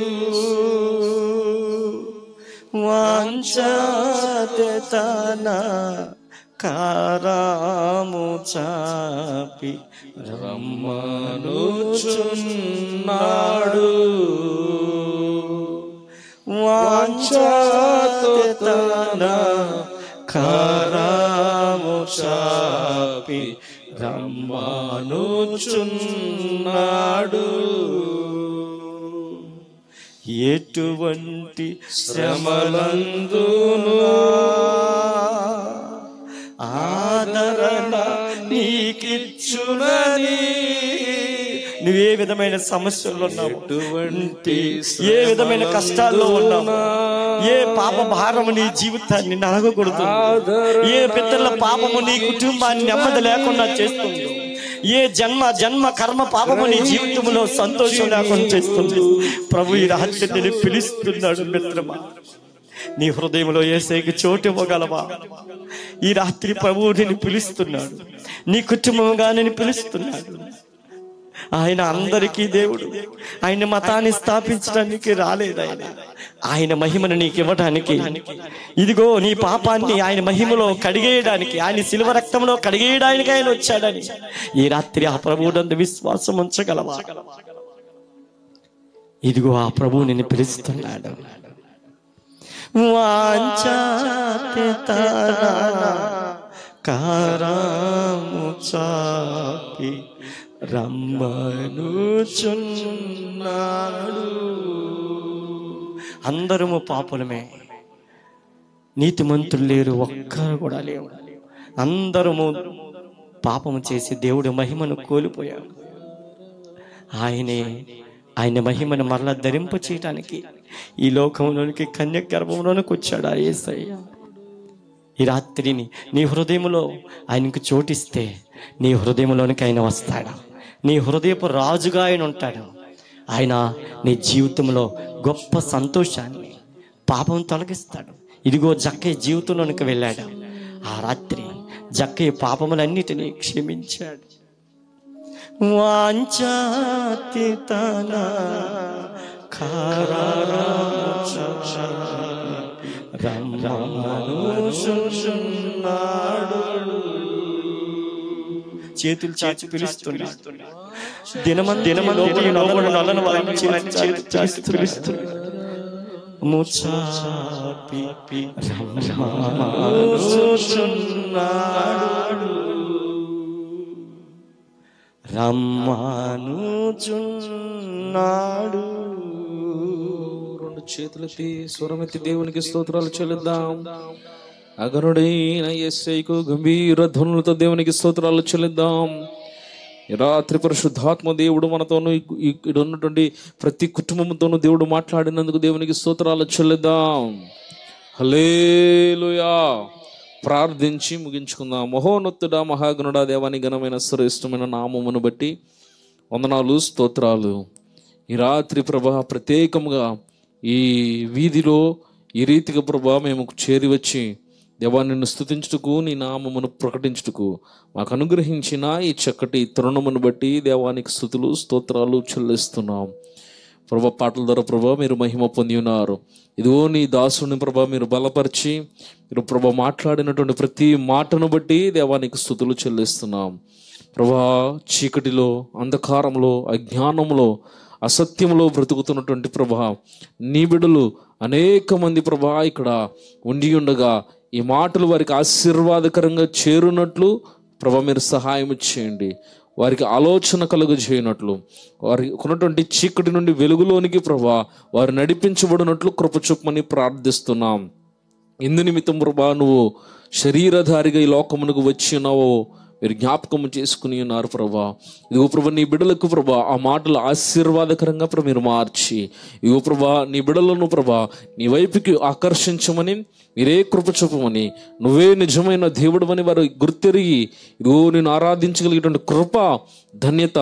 వాంఛాతన కారాము చాపి రమ్మనుచున్నాడు. వాంఛాతన కారాము చాపి రమ్మనుచున్నాడు. ఎటువంటి శ్రమలందును ఆదరణ నీకిచ్చునని నువ్వు ఏ విధమైన సమస్యల్లో ఉన్నావు, ఏ విధమైన కష్టాల్లో ఉన్నావు, ఏ పాప భారము నీ జీవితాన్ని నలగకూడదు, ఏ పితరుల పాపము నీ కుటుంబాన్ని నెమ్మది లేకుండా చేస్తుంది, ఏ జన్మ కర్మ పాపము నీ జీవితంలో సంతోషం లేకుండా చేస్తుంది. ప్రభు ఈ రాత్రి నేను పిలుస్తున్నాడు. మిత్రమా, నీ హృదయంలో యేసయ్యకి చోటు ఇవ్వగలవా? ఈ రాత్రి ప్రభువు నిన్ను పిలుస్తున్నాడు, నీ కుటుంబంగా నేను పిలుస్తున్నాడు. ఆయన అందరికీ దేవుడు. ఆయన మతాన్ని స్థాపించడానికి రాలేదు. ఆయన మహిమను నీకు ఇవ్వడానికి, ఇదిగో నీ పాపాన్ని ఆయన మహిమలో కడిగేయడానికి, ఆయన శిలువ రక్తంలో కడిగేయడానికి ఆయన వచ్చాడని ఈ రాత్రి ఆ ప్రభువునందు విశ్వాసం ఉంచగలవా? ఇదిగో ఆ ప్రభువు నిన్ను పిలుస్తున్నాడు. కారాము చాపి రమ్మనుచున్నాడు. అందరము పాపులమే, నీతిమంతులు లేరు, ఒక్కరు కూడా లేవు. అందరము పాపము చేసి దేవుడి మహిమను కోల్పోయారు. ఆయన మహిమను మరలా ధరింప చేయటానికి ఈ లోకంలోనికి కన్య గర్భంలోనికి వచ్చాడు ఆ యేసయ్య. ఈ రాత్రిని నీ హృదయంలో ఆయనకు చోటిస్తే నీ హృదయంలోనికి ఆయన వస్తాడు. నీ హృదయపు రాజుగా ఆయన ఉంటాడు. ఆయన నీ జీవితంలో గొప్ప సంతోషాన్ని, పాపం తొలగిస్తాడు. ఇదిగో జక్కయ్య జీవితంలోనికి వెళ్ళాడు. ఆ రాత్రి జక్కయ్య పాపములన్నిటినీ క్షమించాడు. వాంఛాతితన చేతులు చాచి పిలుస్తున్నాడు. దినమంది నల్లని వారిని చాచి పిలుస్తున్నాడు. రమ్మానుచున్నాడు. రెండు చేతులెత్తి స్వరమెత్తి దేవునికి స్తోత్రాలు చెల్లిద్దాం. అగరుడైన యేసయ్యకు గంభీర ధ్వనులతో దేవునికి స్తోత్రాలు చెల్లిద్దాం. రాత్రి పరిశుద్ధాత్మ దేవుడు మనతోనూ ఇక్కడ ఉన్నటువంటి ప్రతి కుటుంబంతోనూ దేవుడు మాట్లాడినందుకు దేవునికి స్తోత్రాలు చెల్లిద్దాం. హల్లెలూయా. ప్రార్థించి ముగించుకుందాం. మహోన్నతుడా, మహాగణుడా, దేవాని ఘనమైన శ్రేష్టమైన నామమును బట్టి వందనాలు, స్తోత్రాలు. ఈ రాత్రి ప్రభా ప్రత్యేకంగా ఈ వీధిలో ఈ రీతిగా ప్రభా మేము చేరి వచ్చి దేవా నిన్ను స్తుతించుటకు, నీ నామమును ప్రకటించుటకు మాకు అనుగ్రహించిన ఈ చక్కటి తరుణమును బట్టి దేవానికి స్తుతులు, స్తోత్రాలు చెల్లిస్తున్నాం. ప్రభా పాటల ద్వారా ప్రభా మీరు మహిమ పొంది ఉన్నారు. ఇదిగో నీ దాసుని ప్రభా మీరు బలపరిచి మీరు ప్రభా మాట్లాడినటువంటి ప్రతి మాటను బట్టి దేవానికి స్తుతులు చెల్లిస్తున్నాం. ప్రభా చీకటిలో, అంధకారంలో, అజ్ఞానంలో, అసత్యంలో బ్రతుకుతున్నటువంటి ప్రభా నీ బిడ్డలు అనేక మంది ప్రభా ఇక్కడ ఉండి ఉండగా ఈ మాటలు వారికి ఆశీర్వాదకరంగా చేరునట్లు ప్రభా మీరు సహాయం చేయండి. వారికి ఆలోచన కలుగు చేయనట్లు, వారికి ఉన్నటువంటి చీకటి నుండి వెలుగులోనికి ప్రభా వారు నడిపించబడినట్లు కృప చూపమని ప్రార్థిస్తున్నాం. ఇందు నిమిత్తం ప్రభా నువ్వు శరీరధారిగా ఈ లోకమునకు వచ్చి ఉన్నావో మీరు జ్ఞాపకం చేసుకుని ఉన్నారు ప్రభా. ఇదిగో ప్రభా నీ బిడ్డలకు ప్రభా ఆ మాటలు ఆశీర్వాదకరంగా ప్రభా మీరు మార్చి ఇదిగో ప్రభా నీ బిడ్డలను ప్రభా నీ వైపుకి ఆకర్షించమని మీరే కృప చూపమని, నువ్వే నిజమైన దేవుడు అని వారు గుర్తెరిగి ఇదిగో నేను ఆరాధించగలిగేటువంటి కృప, ధన్యత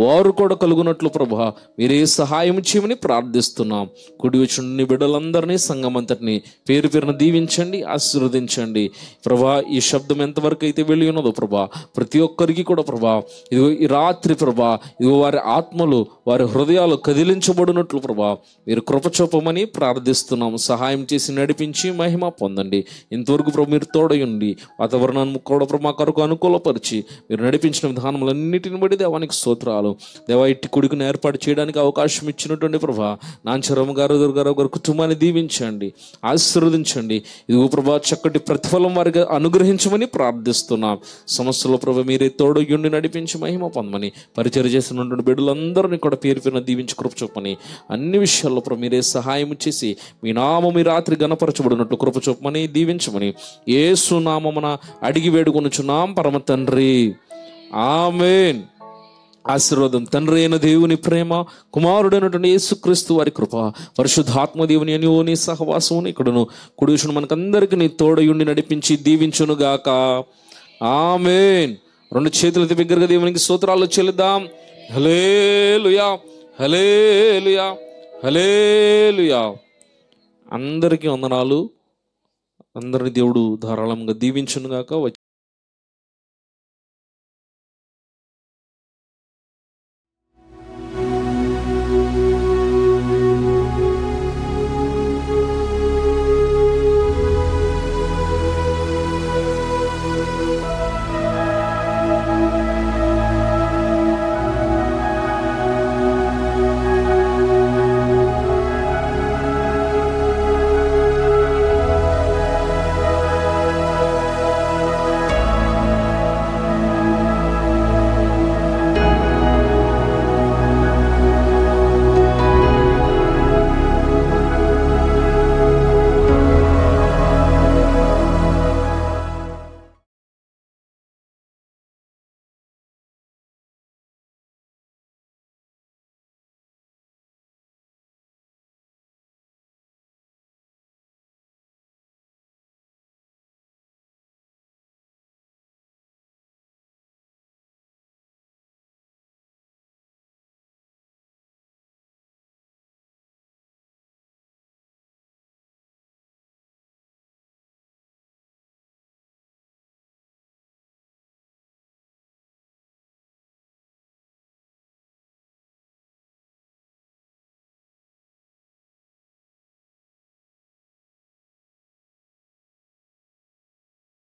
వారు కూడా కలుగునట్లు ప్రభా మీరే సహాయం చేయమని ప్రార్థిస్తున్నాం. కుడి వచ్చిన నీ బిడ్డలందరినీ, సంఘమంతటిని పేరు పేరున దీవించండి, ఆశీర్వదించండి ప్రభా. ఈ శబ్దం ఎంతవరకు అయితే వెళ్ళి ఉన్నదో ప్రభా ప్రతి ఒక్కరికి కూడా ప్రభా ఇదిగో ఈ రాత్రి ప్రభా ఇదిగో వారి ఆత్మలు, వారి హృదయాలు కదిలించబడినట్లు ప్రభా మీరు కృప చూపమని ప్రార్థిస్తున్నాం. సహాయం చేసి నడిపించి మహిమ పొందండి. ఇంతవరకు ప్రభు మీరు తోడయుండి వాతావరణాన్ని కూడా ప్రభు మా కొరకు అనుకూలపరిచి మీరు నడిపించిన విధానములన్నిటిని బట్టి దేవానికి స్తోత్రాలు. దేవా ఇట్టి కొడుకుని ఏర్పాటు చేయడానికి అవకాశం ఇచ్చినటువంటి ప్రభా నాంచరమ్మ గారు, దుర్గారావు గారు కుటుంబాన్ని దీవించండి, ఆశీర్వదించండి. ఇదిగో ప్రభా చక్కటి ప్రతిఫలం వారికి అనుగ్రహించమని ప్రార్థిస్తున్నాం. సమస్యలో ప్రభు మీరే తోడయుండి నడిపించి మహిమ పొందమని, పరిచర్య చేసినటువంటి బిడ్డలందరినీ కూడా పేరు పేరున దీవించి కృప చూపమని, అన్ని విషయాల్లో ప్రభు మీరే సహాయం చేసి మీ నామం ఈ రాత్రి గణపరచబడినట్లు కృప చూపమని, దీవించమని యేసు నామమున అడిగి వేడుకొనుచున్నాం పరమ తండ్రి. ఆమేన్. ఆశీర్వాదం, తండ్రి అయిన దేవుని ప్రేమ, కుమారుడైనటువంటి యేసుక్రీస్తు వారి కృప, పరిశుద్ధాత్మ దేవుని అన్యోని సహవాసమును ఇక్కడను కుడిషును మనకందరికి నీ తోడయుండి నడిపించి దీవించును గాక. ఆమేన్. రెండు చేతులతో బిగ్గరగా దేవునికి స్తోత్రాలు చెల్లిద్దాం. హల్లెలూయా, హల్లెలూయా, హల్లెలూయా. అందరికీ వందనాలు. అందరిని దేవుడు ధారాళంగా దీవించును గాక.